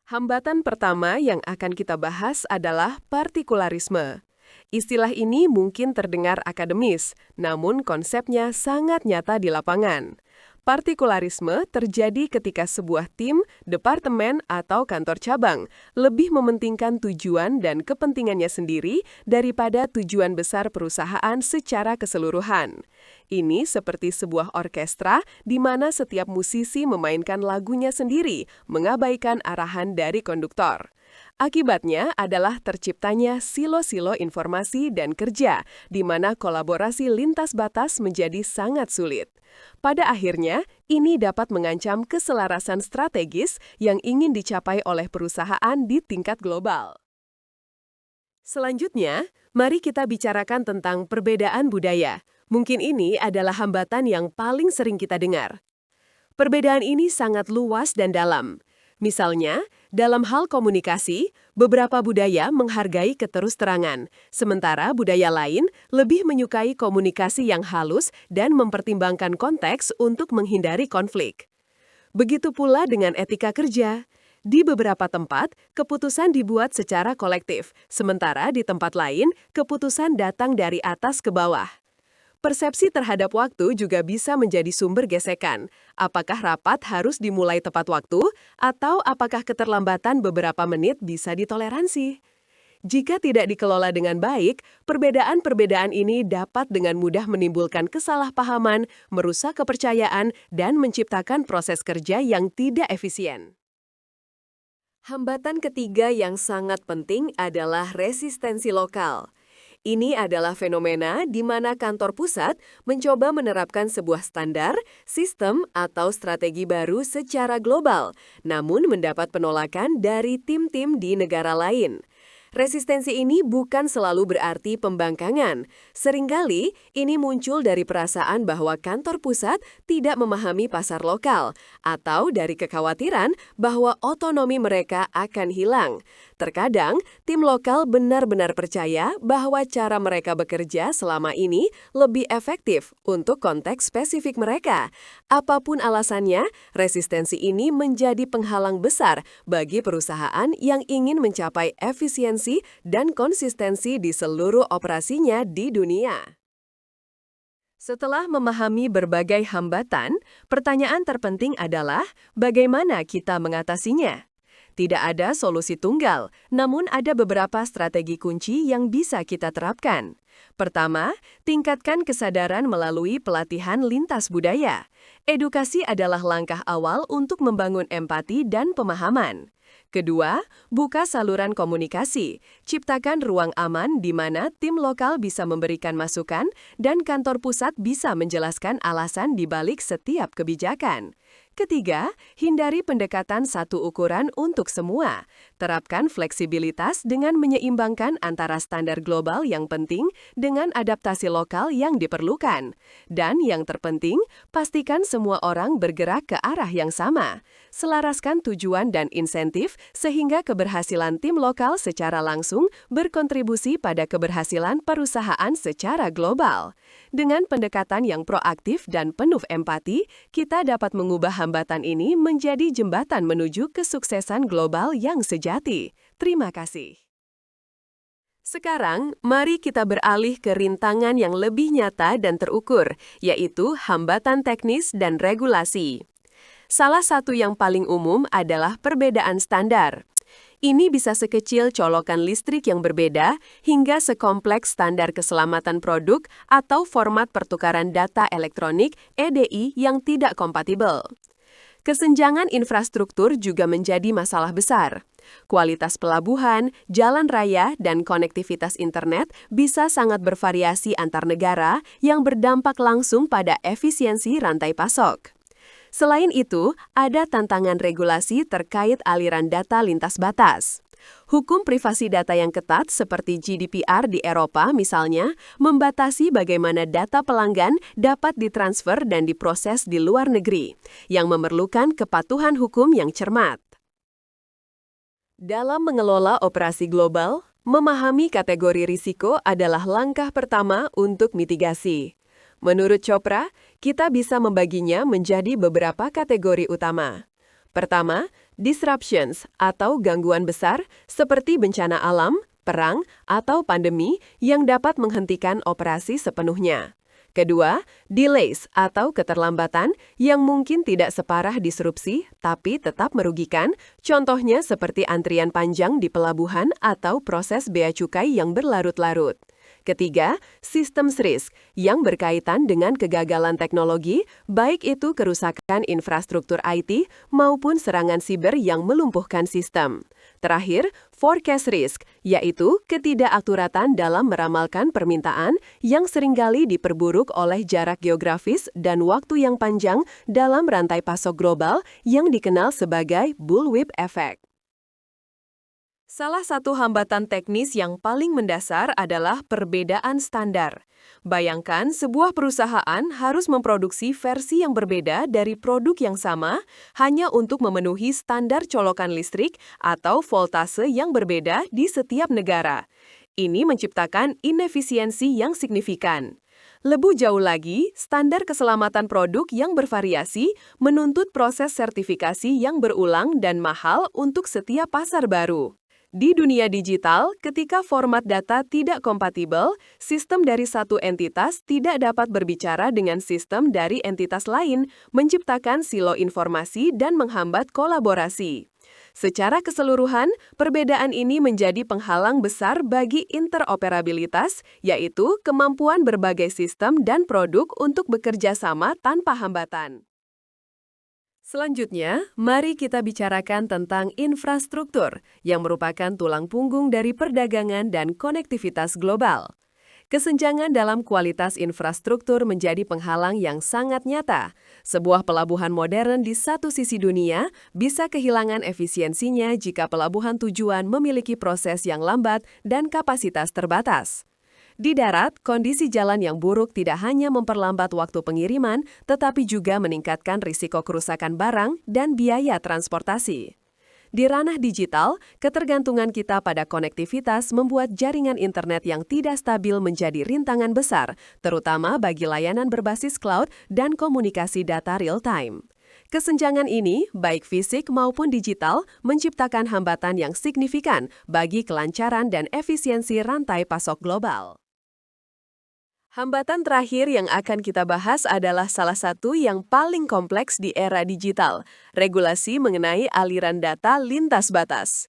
Hambatan pertama yang akan kita bahas adalah partikularisme. Istilah ini mungkin terdengar akademis, namun konsepnya sangat nyata di lapangan. Partikularisme terjadi ketika sebuah tim, departemen, atau kantor cabang lebih mementingkan tujuan dan kepentingannya sendiri daripada tujuan besar perusahaan secara keseluruhan. Ini seperti sebuah orkestra di mana setiap musisi memainkan lagunya sendiri, mengabaikan arahan dari konduktor. Akibatnya adalah terciptanya silo-silo informasi dan kerja, di mana kolaborasi lintas batas menjadi sangat sulit. Pada akhirnya, ini dapat mengancam keselarasan strategis yang ingin dicapai oleh perusahaan di tingkat global. Selanjutnya, mari kita bicarakan tentang perbedaan budaya. Mungkin ini adalah hambatan yang paling sering kita dengar. Perbedaan ini sangat luas dan dalam. Misalnya, dalam hal komunikasi, beberapa budaya menghargai keterus-terangan, sementara budaya lain lebih menyukai komunikasi yang halus dan mempertimbangkan konteks untuk menghindari konflik. Begitu pula dengan etika kerja. Di beberapa tempat, keputusan dibuat secara kolektif, sementara di tempat lain, keputusan datang dari atas ke bawah. Persepsi terhadap waktu juga bisa menjadi sumber gesekan. Apakah rapat harus dimulai tepat waktu, atau apakah keterlambatan beberapa menit bisa ditoleransi? Jika tidak dikelola dengan baik, perbedaan-perbedaan ini dapat dengan mudah menimbulkan kesalahpahaman, merusak kepercayaan, dan menciptakan proses kerja yang tidak efisien. Hambatan ketiga yang sangat penting adalah resistensi lokal. Ini adalah fenomena di mana kantor pusat mencoba menerapkan sebuah standar, sistem, atau strategi baru secara global, namun mendapat penolakan dari tim-tim di negara lain. Resistensi ini bukan selalu berarti pembangkangan. Seringkali, ini muncul dari perasaan bahwa kantor pusat tidak memahami pasar lokal, atau dari kekhawatiran bahwa otonomi mereka akan hilang. Terkadang, tim lokal benar-benar percaya bahwa cara mereka bekerja selama ini lebih efektif untuk konteks spesifik mereka. Apapun alasannya, resistensi ini menjadi penghalang besar bagi perusahaan yang ingin mencapai efisiensi dan konsistensi di seluruh operasinya di dunia. Setelah memahami berbagai hambatan, pertanyaan terpenting adalah bagaimana kita mengatasinya. Tidak ada solusi tunggal, namun ada beberapa strategi kunci yang bisa kita terapkan. Pertama, tingkatkan kesadaran melalui pelatihan lintas budaya. Edukasi adalah langkah awal untuk membangun empati dan pemahaman. Kedua, buka saluran komunikasi. Ciptakan ruang aman di mana tim lokal bisa memberikan masukan dan kantor pusat bisa menjelaskan alasan di balik setiap kebijakan. Ketiga, hindari pendekatan satu ukuran untuk semua. Terapkan fleksibilitas dengan menyeimbangkan antara standar global yang penting dengan adaptasi lokal yang diperlukan. Dan yang terpenting, pastikan semua orang bergerak ke arah yang sama. Selaraskan tujuan dan insentif sehingga keberhasilan tim lokal secara langsung berkontribusi pada keberhasilan perusahaan secara global. Dengan pendekatan yang proaktif dan penuh empati, kita dapat mengubah hambatan ini menjadi jembatan menuju kesuksesan global yang sejati. Terima kasih. Sekarang, mari kita beralih ke rintangan yang lebih nyata dan terukur, yaitu hambatan teknis dan regulasi. Salah satu yang paling umum adalah perbedaan standar. Ini bisa sekecil colokan listrik yang berbeda hingga sekompleks standar keselamatan produk atau format pertukaran data elektronik (EDI) yang tidak kompatibel. Kesenjangan infrastruktur juga menjadi masalah besar. Kualitas pelabuhan, jalan raya, dan konektivitas internet bisa sangat bervariasi antar negara yang berdampak langsung pada efisiensi rantai pasok. Selain itu, ada tantangan regulasi terkait aliran data lintas batas. Hukum privasi data yang ketat seperti GDPR di Eropa misalnya, membatasi bagaimana data pelanggan dapat ditransfer dan diproses di luar negeri, yang memerlukan kepatuhan hukum yang cermat. Dalam mengelola operasi global, memahami kategori risiko adalah langkah pertama untuk mitigasi. Menurut Chopra, kita bisa membaginya menjadi beberapa kategori utama. Pertama, disruptions atau gangguan besar seperti bencana alam, perang, atau pandemi yang dapat menghentikan operasi sepenuhnya. Kedua, delays atau keterlambatan yang mungkin tidak separah disrupsi tapi tetap merugikan, contohnya seperti antrian panjang di pelabuhan atau proses bea cukai yang berlarut-larut. Ketiga, systems risk yang berkaitan dengan kegagalan teknologi, baik itu kerusakan infrastruktur IT maupun serangan siber yang melumpuhkan sistem. Terakhir, forecast risk, yaitu ketidakakuratan dalam meramalkan permintaan yang seringkali diperburuk oleh jarak geografis dan waktu yang panjang dalam rantai pasok global yang dikenal sebagai bullwhip effect. Salah satu hambatan teknis yang paling mendasar adalah perbedaan standar. Bayangkan sebuah perusahaan harus memproduksi versi yang berbeda dari produk yang sama hanya untuk memenuhi standar colokan listrik atau voltase yang berbeda di setiap negara. Ini menciptakan inefisiensi yang signifikan. Lebih jauh lagi, standar keselamatan produk yang bervariasi menuntut proses sertifikasi yang berulang dan mahal untuk setiap pasar baru. Di dunia digital, ketika format data tidak kompatibel, sistem dari satu entitas tidak dapat berbicara dengan sistem dari entitas lain, menciptakan silo informasi dan menghambat kolaborasi. Secara keseluruhan, perbedaan ini menjadi penghalang besar bagi interoperabilitas, yaitu kemampuan berbagai sistem dan produk untuk bekerja sama tanpa hambatan. Selanjutnya, mari kita bicarakan tentang infrastruktur yang merupakan tulang punggung dari perdagangan dan konektivitas global. Kesenjangan dalam kualitas infrastruktur menjadi penghalang yang sangat nyata. Sebuah pelabuhan modern di satu sisi dunia bisa kehilangan efisiensinya jika pelabuhan tujuan memiliki proses yang lambat dan kapasitas terbatas. Di darat, kondisi jalan yang buruk tidak hanya memperlambat waktu pengiriman, tetapi juga meningkatkan risiko kerusakan barang dan biaya transportasi. Di ranah digital, ketergantungan kita pada konektivitas membuat jaringan internet yang tidak stabil menjadi rintangan besar, terutama bagi layanan berbasis cloud dan komunikasi data real-time. Kesenjangan ini, baik fisik maupun digital, menciptakan hambatan yang signifikan bagi kelancaran dan efisiensi rantai pasok global. Hambatan terakhir yang akan kita bahas adalah salah satu yang paling kompleks di era digital, regulasi mengenai aliran data lintas batas.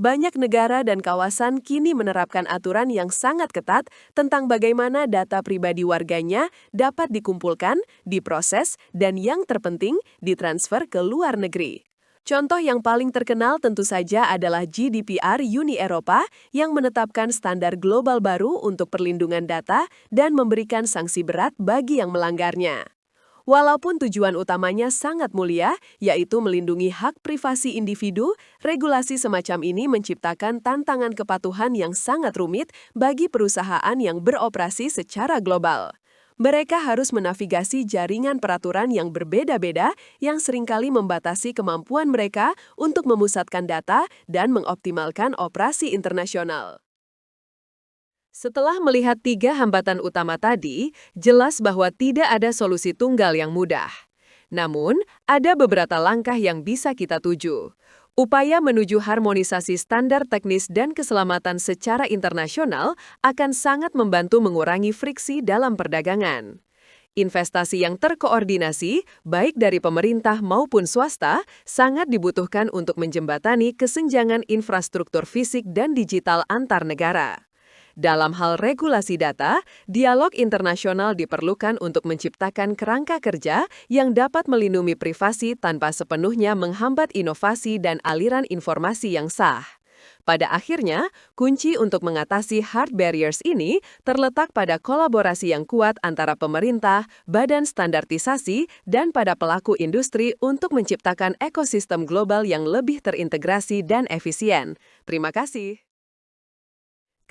Banyak negara dan kawasan kini menerapkan aturan yang sangat ketat tentang bagaimana data pribadi warganya dapat dikumpulkan, diproses, dan yang terpenting, ditransfer ke luar negeri. Contoh yang paling terkenal tentu saja adalah GDPR Uni Eropa yang menetapkan standar global baru untuk perlindungan data dan memberikan sanksi berat bagi yang melanggarnya. Walaupun tujuan utamanya sangat mulia, yaitu melindungi hak privasi individu, regulasi semacam ini menciptakan tantangan kepatuhan yang sangat rumit bagi perusahaan yang beroperasi secara global. Mereka harus menavigasi jaringan peraturan yang berbeda-beda yang seringkali membatasi kemampuan mereka untuk memusatkan data dan mengoptimalkan operasi internasional. Setelah melihat 3 hambatan utama tadi, jelas bahwa tidak ada solusi tunggal yang mudah. Namun, ada beberapa langkah yang bisa kita tuju. Upaya menuju harmonisasi standar teknis dan keselamatan secara internasional akan sangat membantu mengurangi friksi dalam perdagangan. Investasi yang terkoordinasi, baik dari pemerintah maupun swasta, sangat dibutuhkan untuk menjembatani kesenjangan infrastruktur fisik dan digital antar negara. Dalam hal regulasi data, dialog internasional diperlukan untuk menciptakan kerangka kerja yang dapat melindungi privasi tanpa sepenuhnya menghambat inovasi dan aliran informasi yang sah. Pada akhirnya, kunci untuk mengatasi hard barriers ini terletak pada kolaborasi yang kuat antara pemerintah, badan standarisasi, dan pada pelaku industri untuk menciptakan ekosistem global yang lebih terintegrasi dan efisien. Terima kasih.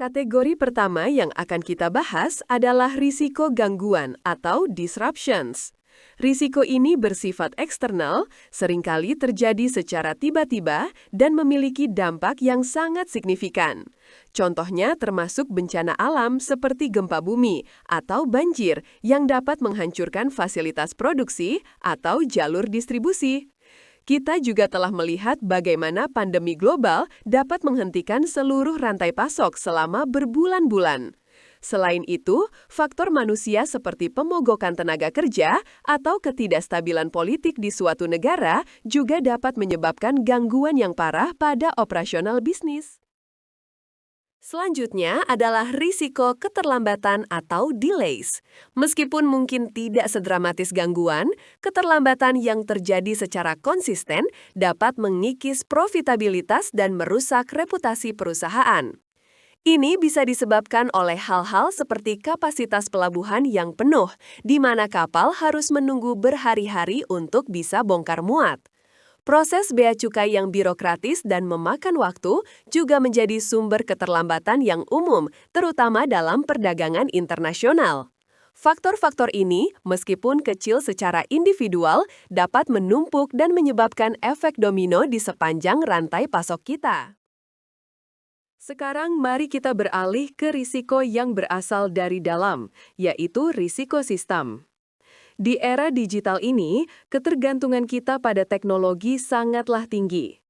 Kategori pertama yang akan kita bahas adalah risiko gangguan atau disruptions. Risiko ini bersifat eksternal, seringkali terjadi secara tiba-tiba dan memiliki dampak yang sangat signifikan. Contohnya termasuk bencana alam seperti gempa bumi atau banjir yang dapat menghancurkan fasilitas produksi atau jalur distribusi. Kita juga telah melihat bagaimana pandemi global dapat menghentikan seluruh rantai pasok selama berbulan-bulan. Selain itu, faktor manusia seperti pemogokan tenaga kerja atau ketidakstabilan politik di suatu negara juga dapat menyebabkan gangguan yang parah pada operasional bisnis. Selanjutnya adalah risiko keterlambatan atau delays. Meskipun mungkin tidak sedramatis gangguan, keterlambatan yang terjadi secara konsisten dapat mengikis profitabilitas dan merusak reputasi perusahaan. Ini bisa disebabkan oleh hal-hal seperti kapasitas pelabuhan yang penuh, di mana kapal harus menunggu berhari-hari untuk bisa bongkar muat. Proses bea cukai yang birokratis dan memakan waktu juga menjadi sumber keterlambatan yang umum, terutama dalam perdagangan internasional. Faktor-faktor ini, meskipun kecil secara individual, dapat menumpuk dan menyebabkan efek domino di sepanjang rantai pasok kita. Sekarang mari kita beralih ke risiko yang berasal dari dalam, yaitu risiko sistem. Di era digital ini, ketergantungan kita pada teknologi sangatlah tinggi.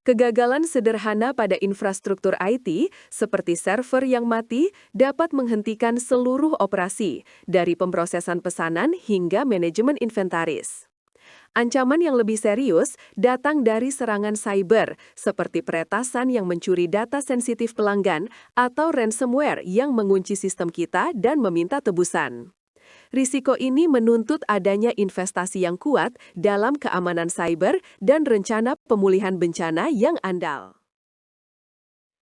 Kegagalan sederhana pada infrastruktur IT, seperti server yang mati, dapat menghentikan seluruh operasi, dari pemrosesan pesanan hingga manajemen inventaris. Ancaman yang lebih serius datang dari serangan cyber, seperti peretasan yang mencuri data sensitif pelanggan atau ransomware yang mengunci sistem kita dan meminta tebusan. Risiko ini menuntut adanya investasi yang kuat dalam keamanan cyber dan rencana pemulihan bencana yang andal.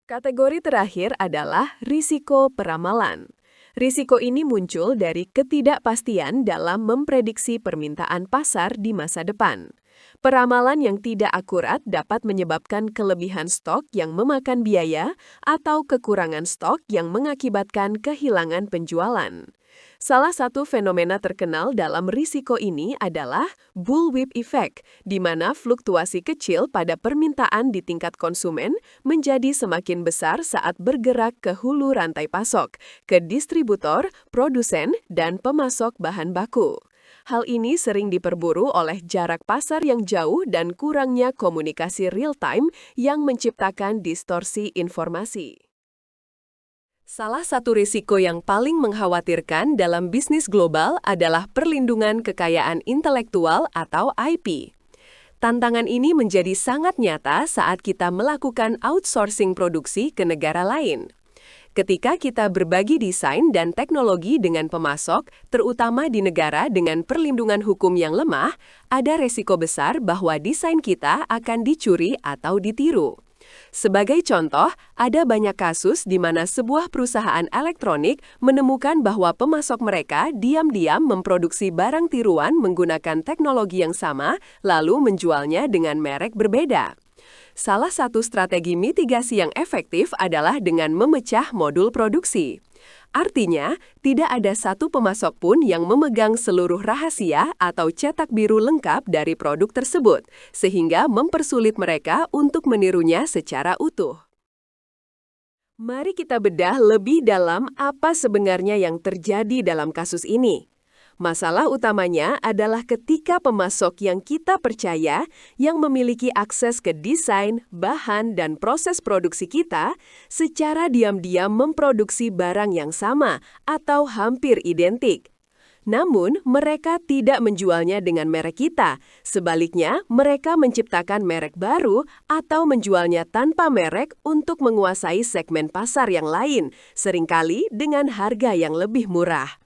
Kategori terakhir adalah risiko peramalan. Risiko ini muncul dari ketidakpastian dalam memprediksi permintaan pasar di masa depan. Peramalan yang tidak akurat dapat menyebabkan kelebihan stok yang memakan biaya atau kekurangan stok yang mengakibatkan kehilangan penjualan. Salah satu fenomena terkenal dalam risiko ini adalah bullwhip effect, di mana fluktuasi kecil pada permintaan di tingkat konsumen menjadi semakin besar saat bergerak ke hulu rantai pasok, ke distributor, produsen, dan pemasok bahan baku. Hal ini sering diperburu oleh jarak pasar yang jauh dan kurangnya komunikasi real-time yang menciptakan distorsi informasi. Salah satu risiko yang paling mengkhawatirkan dalam bisnis global adalah perlindungan kekayaan intelektual atau IP. Tantangan ini menjadi sangat nyata saat kita melakukan outsourcing produksi ke negara lain. Ketika kita berbagi desain dan teknologi dengan pemasok, terutama di negara dengan perlindungan hukum yang lemah, ada resiko besar bahwa desain kita akan dicuri atau ditiru. Sebagai contoh, ada banyak kasus di mana sebuah perusahaan elektronik menemukan bahwa pemasok mereka diam-diam memproduksi barang tiruan menggunakan teknologi yang sama, lalu menjualnya dengan merek berbeda. Salah satu strategi mitigasi yang efektif adalah dengan memecah modul produksi. Artinya, tidak ada satu pemasok pun yang memegang seluruh rahasia atau cetak biru lengkap dari produk tersebut, sehingga mempersulit mereka untuk menirunya secara utuh. Mari kita bedah lebih dalam apa sebenarnya yang terjadi dalam kasus ini. Masalah utamanya adalah ketika pemasok yang kita percaya, yang memiliki akses ke desain, bahan, dan proses produksi kita, secara diam-diam memproduksi barang yang sama atau hampir identik. Namun, mereka tidak menjualnya dengan merek kita. Sebaliknya, mereka menciptakan merek baru atau menjualnya tanpa merek untuk menguasai segmen pasar yang lain, seringkali dengan harga yang lebih murah.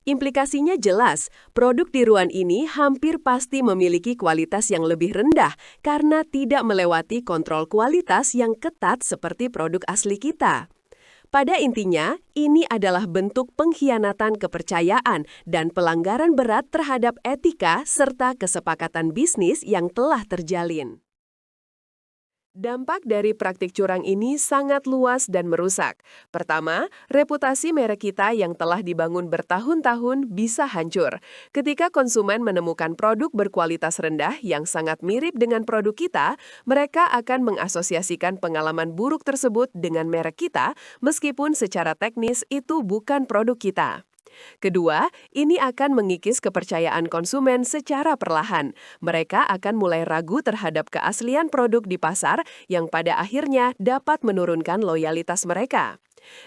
Implikasinya jelas, produk tiruan ini hampir pasti memiliki kualitas yang lebih rendah karena tidak melewati kontrol kualitas yang ketat seperti produk asli kita. Pada intinya, ini adalah bentuk pengkhianatan kepercayaan dan pelanggaran berat terhadap etika serta kesepakatan bisnis yang telah terjalin. Dampak dari praktik curang ini sangat luas dan merusak. Pertama, reputasi merek kita yang telah dibangun bertahun-tahun bisa hancur. Ketika konsumen menemukan produk berkualitas rendah yang sangat mirip dengan produk kita, mereka akan mengasosiasikan pengalaman buruk tersebut dengan merek kita, meskipun secara teknis itu bukan produk kita. Kedua, ini akan mengikis kepercayaan konsumen secara perlahan. Mereka akan mulai ragu terhadap keaslian produk di pasar yang pada akhirnya dapat menurunkan loyalitas mereka.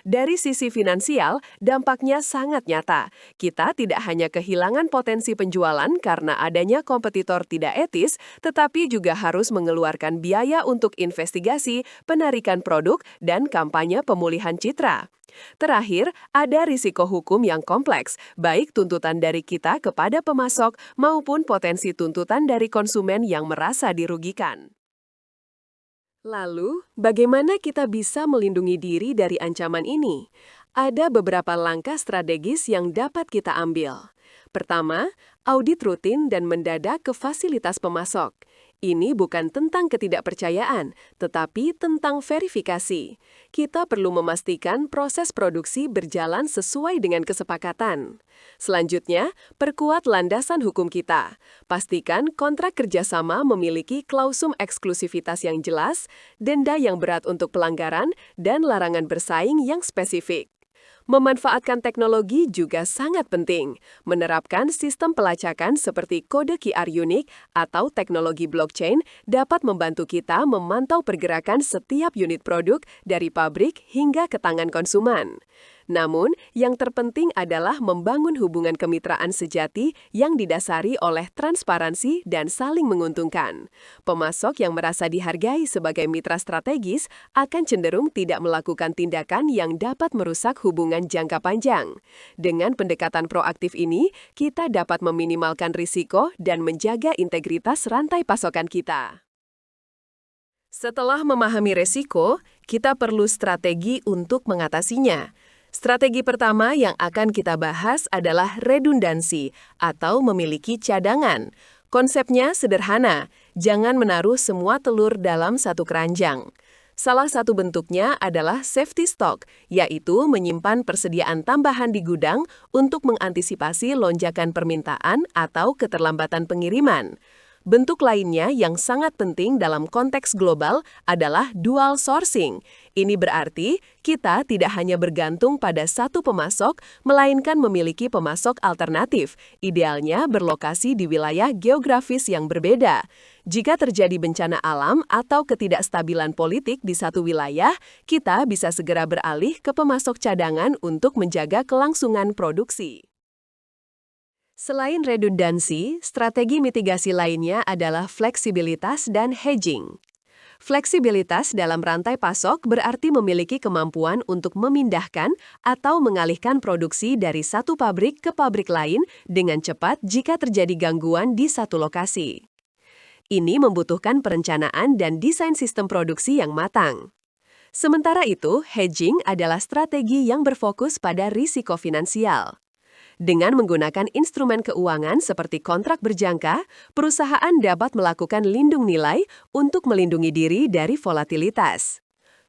Dari sisi finansial, dampaknya sangat nyata. Kita tidak hanya kehilangan potensi penjualan karena adanya kompetitor tidak etis, tetapi juga harus mengeluarkan biaya untuk investigasi, penarikan produk, dan kampanye pemulihan citra. Terakhir, ada risiko hukum yang kompleks, baik tuntutan dari kita kepada pemasok maupun potensi tuntutan dari konsumen yang merasa dirugikan. Lalu, bagaimana kita bisa melindungi diri dari ancaman ini? Ada beberapa langkah strategis yang dapat kita ambil. Pertama, audit rutin dan mendadak ke fasilitas pemasok. Ini bukan tentang ketidakpercayaan, tetapi tentang verifikasi. Kita perlu memastikan proses produksi berjalan sesuai dengan kesepakatan. Selanjutnya, perkuat landasan hukum kita. Pastikan kontrak kerjasama memiliki klausum eksklusivitas yang jelas, denda yang berat untuk pelanggaran, dan larangan bersaing yang spesifik. Memanfaatkan teknologi juga sangat penting. Menerapkan sistem pelacakan seperti kode QR unik atau teknologi blockchain dapat membantu kita memantau pergerakan setiap unit produk dari pabrik hingga ke tangan konsumen. Namun, yang terpenting adalah membangun hubungan kemitraan sejati yang didasari oleh transparansi dan saling menguntungkan. Pemasok yang merasa dihargai sebagai mitra strategis akan cenderung tidak melakukan tindakan yang dapat merusak hubungan jangka panjang. Dengan pendekatan proaktif ini, kita dapat meminimalkan risiko dan menjaga integritas rantai pasokan kita. Setelah memahami risiko, kita perlu strategi untuk mengatasinya. Strategi pertama yang akan kita bahas adalah redundansi atau memiliki cadangan. Konsepnya sederhana, jangan menaruh semua telur dalam satu keranjang. Salah satu bentuknya adalah safety stock, yaitu menyimpan persediaan tambahan di gudang untuk mengantisipasi lonjakan permintaan atau keterlambatan pengiriman. Bentuk lainnya yang sangat penting dalam konteks global adalah dual sourcing. Ini berarti kita tidak hanya bergantung pada satu pemasok, melainkan memiliki pemasok alternatif, idealnya berlokasi di wilayah geografis yang berbeda. Jika terjadi bencana alam atau ketidakstabilan politik di satu wilayah, kita bisa segera beralih ke pemasok cadangan untuk menjaga kelangsungan produksi. Selain redundansi, strategi mitigasi lainnya adalah fleksibilitas dan hedging. Fleksibilitas dalam rantai pasok berarti memiliki kemampuan untuk memindahkan atau mengalihkan produksi dari satu pabrik ke pabrik lain dengan cepat jika terjadi gangguan di satu lokasi. Ini membutuhkan perencanaan dan desain sistem produksi yang matang. Sementara itu, hedging adalah strategi yang berfokus pada risiko finansial. Dengan menggunakan instrumen keuangan seperti kontrak berjangka, perusahaan dapat melakukan lindung nilai untuk melindungi diri dari volatilitas.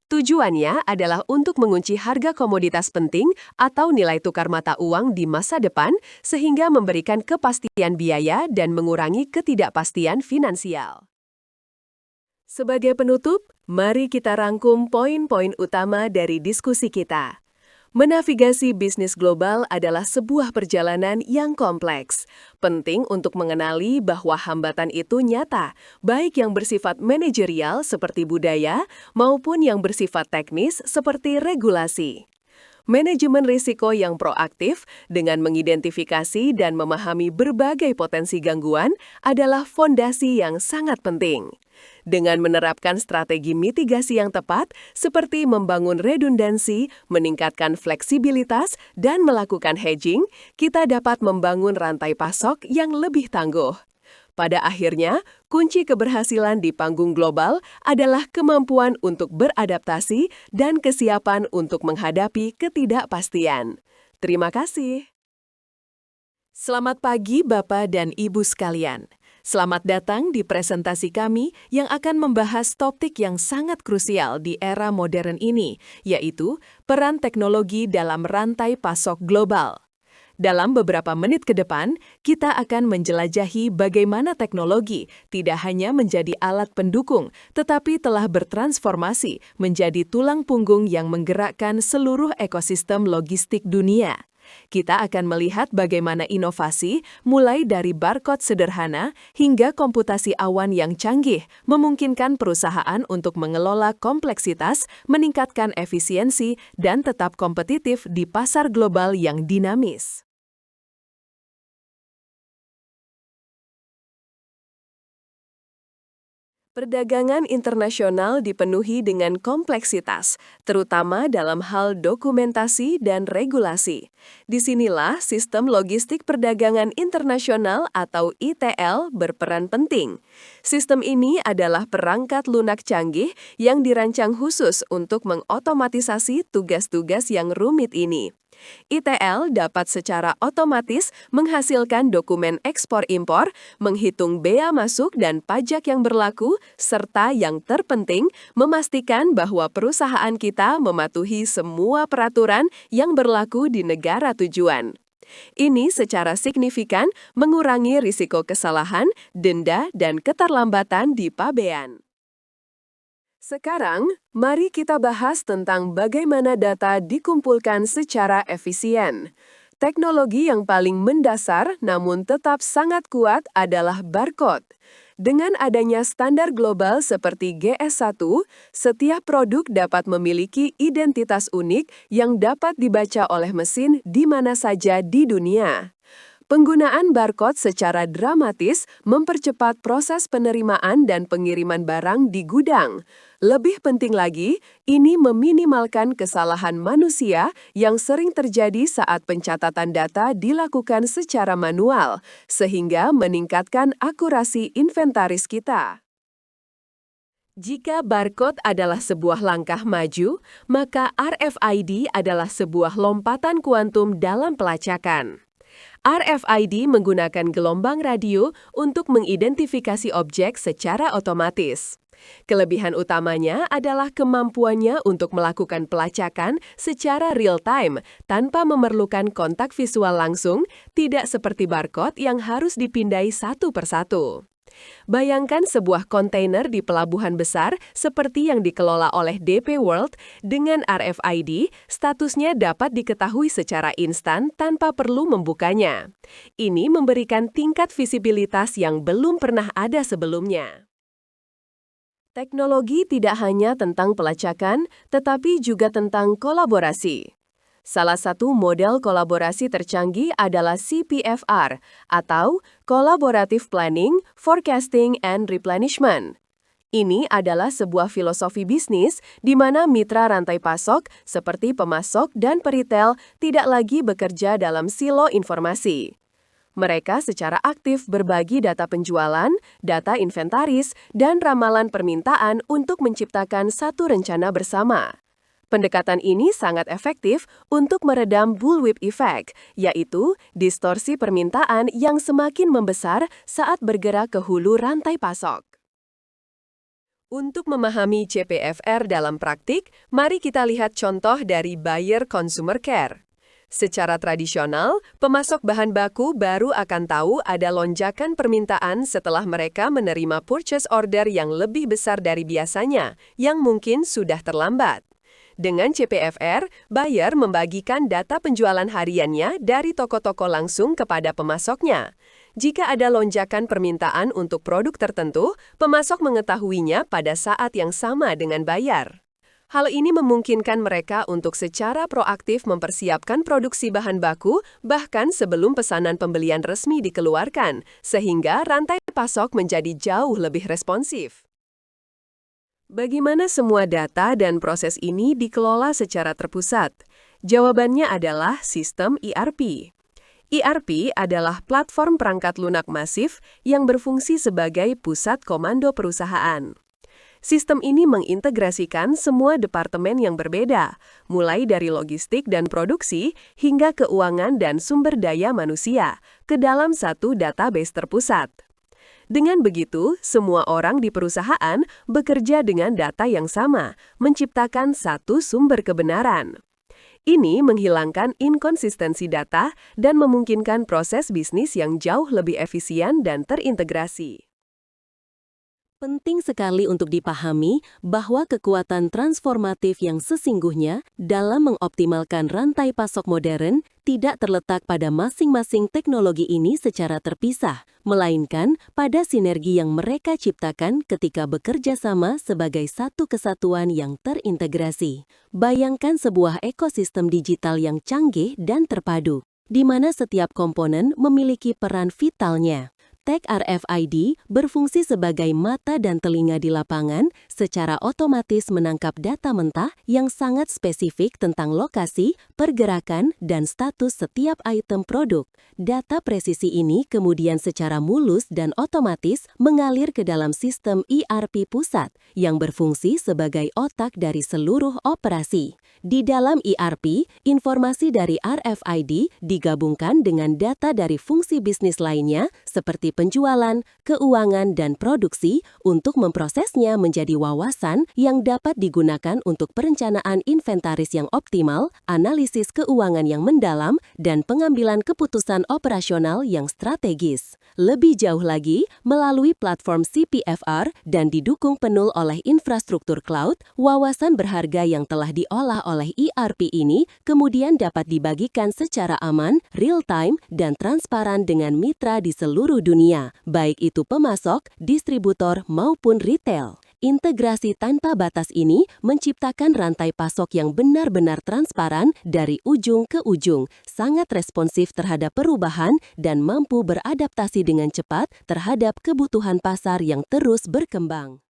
Tujuannya adalah untuk mengunci harga komoditas penting atau nilai tukar mata uang di masa depan, sehingga memberikan kepastian biaya dan mengurangi ketidakpastian finansial. Sebagai penutup, mari kita rangkum poin-poin utama dari diskusi kita. Menavigasi bisnis global adalah sebuah perjalanan yang kompleks. Penting untuk mengenali bahwa hambatan itu nyata, baik yang bersifat manajerial seperti budaya, maupun yang bersifat teknis seperti regulasi. Manajemen risiko yang proaktif dengan mengidentifikasi dan memahami berbagai potensi gangguan adalah fondasi yang sangat penting. Dengan menerapkan strategi mitigasi yang tepat, seperti membangun redundansi, meningkatkan fleksibilitas, dan melakukan hedging, kita dapat membangun rantai pasok yang lebih tangguh. Pada akhirnya, kunci keberhasilan di panggung global adalah kemampuan untuk beradaptasi dan kesiapan untuk menghadapi ketidakpastian. Terima kasih. Selamat pagi Bapak dan Ibu sekalian. Selamat datang di presentasi kami yang akan membahas topik yang sangat krusial di era modern ini, yaitu peran teknologi dalam rantai pasok global. Dalam beberapa menit ke depan, kita akan menjelajahi bagaimana teknologi tidak hanya menjadi alat pendukung, tetapi telah bertransformasi menjadi tulang punggung yang menggerakkan seluruh ekosistem logistik dunia. Kita akan melihat bagaimana inovasi, mulai dari barcode sederhana hingga komputasi awan yang canggih, memungkinkan perusahaan untuk mengelola kompleksitas, meningkatkan efisiensi, dan tetap kompetitif di pasar global yang dinamis. Perdagangan internasional dipenuhi dengan kompleksitas, terutama dalam hal dokumentasi dan regulasi. Disinilah sistem logistik perdagangan internasional atau ITL berperan penting. Sistem ini adalah perangkat lunak canggih yang dirancang khusus untuk mengotomatisasi tugas-tugas yang rumit ini. ITL dapat secara otomatis menghasilkan dokumen ekspor-impor, menghitung bea masuk dan pajak yang berlaku, serta yang terpenting, memastikan bahwa perusahaan kita mematuhi semua peraturan yang berlaku di negara tujuan. Ini secara signifikan mengurangi risiko kesalahan, denda, dan keterlambatan di pabean. Sekarang, mari kita bahas tentang bagaimana data dikumpulkan secara efisien. Teknologi yang paling mendasar namun tetap sangat kuat adalah barcode. Dengan adanya standar global seperti GS1, setiap produk dapat memiliki identitas unik yang dapat dibaca oleh mesin di mana saja di dunia. Penggunaan barcode secara dramatis mempercepat proses penerimaan dan pengiriman barang di gudang. Lebih penting lagi, ini meminimalkan kesalahan manusia yang sering terjadi saat pencatatan data dilakukan secara manual, sehingga meningkatkan akurasi inventaris kita. Jika barcode adalah sebuah langkah maju, maka RFID adalah sebuah lompatan kuantum dalam pelacakan. RFID menggunakan gelombang radio untuk mengidentifikasi objek secara otomatis. Kelebihan utamanya adalah kemampuannya untuk melakukan pelacakan secara real-time tanpa memerlukan kontak visual langsung, tidak seperti barcode yang harus dipindai satu persatu. Bayangkan sebuah kontainer di pelabuhan besar seperti yang dikelola oleh DP World. Dengan RFID, statusnya dapat diketahui secara instan tanpa perlu membukanya. Ini memberikan tingkat visibilitas yang belum pernah ada sebelumnya. Teknologi tidak hanya tentang pelacakan, tetapi juga tentang kolaborasi. Salah satu model kolaborasi tercanggih adalah CPFR, atau Collaborative Planning, Forecasting, and Replenishment. Ini adalah sebuah filosofi bisnis di mana mitra rantai pasok seperti pemasok dan peritel tidak lagi bekerja dalam silo informasi. Mereka secara aktif berbagi data penjualan, data inventaris, dan ramalan permintaan untuk menciptakan satu rencana bersama. Pendekatan ini sangat efektif untuk meredam bullwhip effect, yaitu distorsi permintaan yang semakin membesar saat bergerak ke hulu rantai pasok. Untuk memahami CPFR dalam praktik, mari kita lihat contoh dari Buyer Consumer Care. Secara tradisional, pemasok bahan baku baru akan tahu ada lonjakan permintaan setelah mereka menerima purchase order yang lebih besar dari biasanya, yang mungkin sudah terlambat. Dengan CPFR, buyer membagikan data penjualan hariannya dari toko-toko langsung kepada pemasoknya. Jika ada lonjakan permintaan untuk produk tertentu, pemasok mengetahuinya pada saat yang sama dengan buyer. Hal ini memungkinkan mereka untuk secara proaktif mempersiapkan produksi bahan baku bahkan sebelum pesanan pembelian resmi dikeluarkan, sehingga rantai pasok menjadi jauh lebih responsif. Bagaimana semua data dan proses ini dikelola secara terpusat? Jawabannya adalah sistem ERP. ERP adalah platform perangkat lunak masif yang berfungsi sebagai pusat komando perusahaan. Sistem ini mengintegrasikan semua departemen yang berbeda, mulai dari logistik dan produksi hingga keuangan dan sumber daya manusia, ke dalam satu database terpusat. Dengan begitu, semua orang di perusahaan bekerja dengan data yang sama, menciptakan satu sumber kebenaran. Ini menghilangkan inkonsistensi data dan memungkinkan proses bisnis yang jauh lebih efisien dan terintegrasi. Penting sekali untuk dipahami bahwa kekuatan transformatif yang sesungguhnya dalam mengoptimalkan rantai pasok modern tidak terletak pada masing-masing teknologi ini secara terpisah, melainkan pada sinergi yang mereka ciptakan ketika bekerja sama sebagai satu kesatuan yang terintegrasi. Bayangkan sebuah ekosistem digital yang canggih dan terpadu, di mana setiap komponen memiliki peran vitalnya. Tag RFID berfungsi sebagai mata dan telinga di lapangan, secara otomatis menangkap data mentah yang sangat spesifik tentang lokasi, pergerakan, dan status setiap item produk. Data presisi ini kemudian secara mulus dan otomatis mengalir ke dalam sistem ERP pusat yang berfungsi sebagai otak dari seluruh operasi. Di dalam ERP, informasi dari RFID digabungkan dengan data dari fungsi bisnis lainnya seperti penjualan, keuangan, dan produksi untuk memprosesnya menjadi wawasan yang dapat digunakan untuk perencanaan inventaris yang optimal, analisis keuangan yang mendalam, dan pengambilan keputusan operasional yang strategis. Lebih jauh lagi, melalui platform CPFR dan didukung penuh oleh infrastruktur cloud, wawasan berharga yang telah diolah oleh ERP ini kemudian dapat dibagikan secara aman, real-time, dan transparan dengan mitra di seluruh dunia, baik itu pemasok, distributor, maupun retail. Integrasi tanpa batas ini menciptakan rantai pasok yang benar-benar transparan dari ujung ke ujung, sangat responsif terhadap perubahan, dan mampu beradaptasi dengan cepat terhadap kebutuhan pasar yang terus berkembang.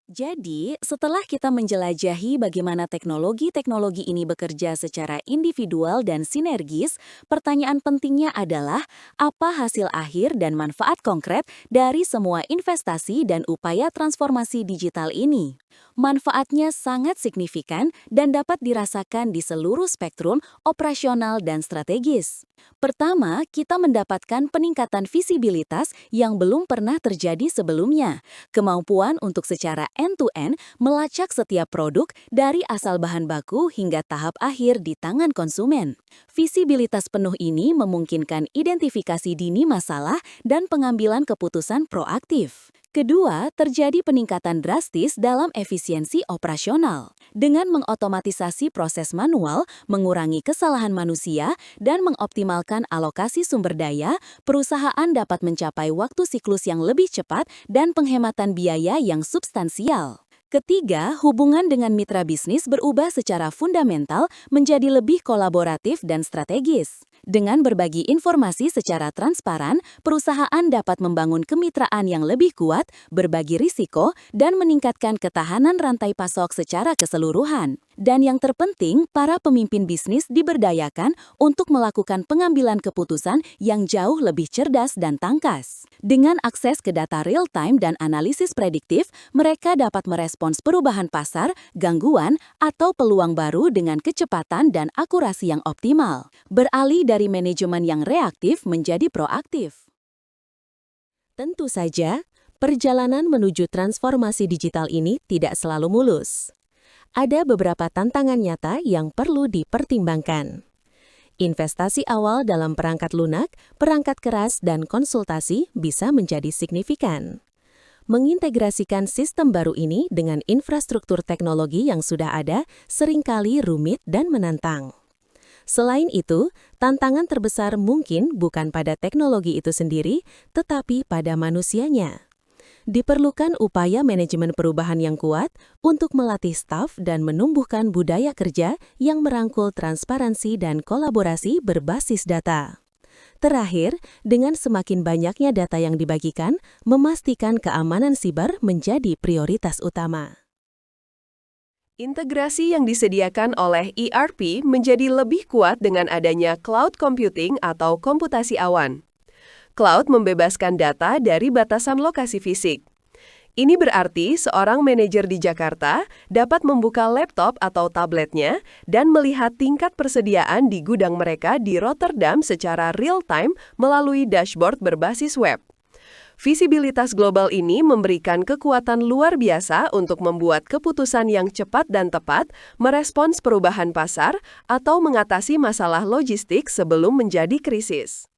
Jadi, setelah kita menjelajahi bagaimana teknologi-teknologi ini bekerja secara individual dan sinergis, pertanyaan pentingnya adalah apa hasil akhir dan manfaat konkret dari semua investasi dan upaya transformasi digital ini. Manfaatnya sangat signifikan dan dapat dirasakan di seluruh spektrum operasional dan strategis. Pertama, kita mendapatkan peningkatan visibilitas yang belum pernah terjadi sebelumnya, kemampuan untuk secara end-to-end melacak setiap produk dari asal bahan baku hingga tahap akhir di tangan konsumen. Visibilitas penuh ini memungkinkan identifikasi dini masalah dan pengambilan keputusan proaktif. Kedua, terjadi peningkatan drastis dalam efisiensi operasional. Dengan mengotomatisasi proses manual, mengurangi kesalahan manusia, dan mengoptimalkan alokasi sumber daya, perusahaan dapat mencapai waktu siklus yang lebih cepat dan penghematan biaya yang substansial. Ketiga, hubungan dengan mitra bisnis berubah secara fundamental menjadi lebih kolaboratif dan strategis. Dengan berbagi informasi secara transparan, perusahaan dapat membangun kemitraan yang lebih kuat, berbagi risiko, dan meningkatkan ketahanan rantai pasok secara keseluruhan. Dan yang terpenting, para pemimpin bisnis diberdayakan untuk melakukan pengambilan keputusan yang jauh lebih cerdas dan tangkas. Dengan akses ke data real-time dan analisis prediktif, mereka dapat merespons perubahan pasar, gangguan, atau peluang baru dengan kecepatan dan akurasi yang optimal. Beralih dari manajemen yang reaktif menjadi proaktif. Tentu saja, perjalanan menuju transformasi digital ini tidak selalu mulus. Ada beberapa tantangan nyata yang perlu dipertimbangkan. Investasi awal dalam perangkat lunak, perangkat keras, dan konsultasi bisa menjadi signifikan. Mengintegrasikan sistem baru ini dengan infrastruktur teknologi yang sudah ada seringkali rumit dan menantang. Selain itu, tantangan terbesar mungkin bukan pada teknologi itu sendiri, tetapi pada manusianya. Diperlukan upaya manajemen perubahan yang kuat untuk melatih staf dan menumbuhkan budaya kerja yang merangkul transparansi dan kolaborasi berbasis data. Terakhir, dengan semakin banyaknya data yang dibagikan, memastikan keamanan siber menjadi prioritas utama. Integrasi yang disediakan oleh ERP menjadi lebih kuat dengan adanya cloud computing atau komputasi awan. Cloud membebaskan data dari batasan lokasi fisik. Ini berarti seorang manajer di Jakarta dapat membuka laptop atau tabletnya dan melihat tingkat persediaan di gudang mereka di Rotterdam secara real-time melalui dashboard berbasis web. Visibilitas global ini memberikan kekuatan luar biasa untuk membuat keputusan yang cepat dan tepat, merespons perubahan pasar, atau mengatasi masalah logistik sebelum menjadi krisis.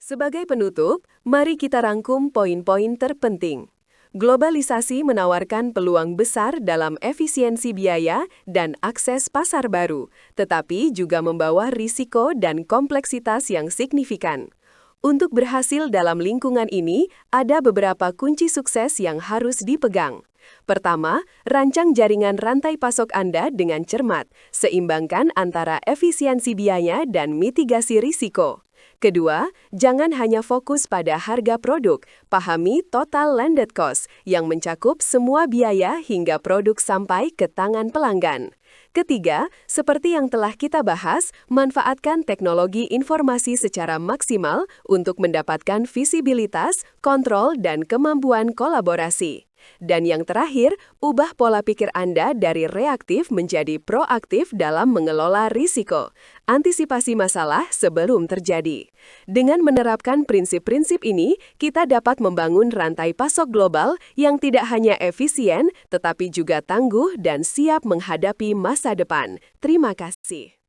Sebagai penutup, mari kita rangkum poin-poin terpenting. Globalisasi menawarkan peluang besar dalam efisiensi biaya dan akses pasar baru, tetapi juga membawa risiko dan kompleksitas yang signifikan. Untuk berhasil dalam lingkungan ini, ada beberapa kunci sukses yang harus dipegang. Pertama, rancang jaringan rantai pasok Anda dengan cermat, seimbangkan antara efisiensi biaya dan mitigasi risiko. Kedua, jangan hanya fokus pada harga produk, pahami total landed cost yang mencakup semua biaya hingga produk sampai ke tangan pelanggan. Ketiga, seperti yang telah kita bahas, manfaatkan teknologi informasi secara maksimal untuk mendapatkan visibilitas, kontrol, dan kemampuan kolaborasi. Dan yang terakhir, ubah pola pikir Anda dari reaktif menjadi proaktif dalam mengelola risiko. Antisipasi masalah sebelum terjadi. Dengan menerapkan prinsip-prinsip ini, kita dapat membangun rantai pasok global yang tidak hanya efisien, tetapi juga tangguh dan siap menghadapi masa depan. Terima kasih.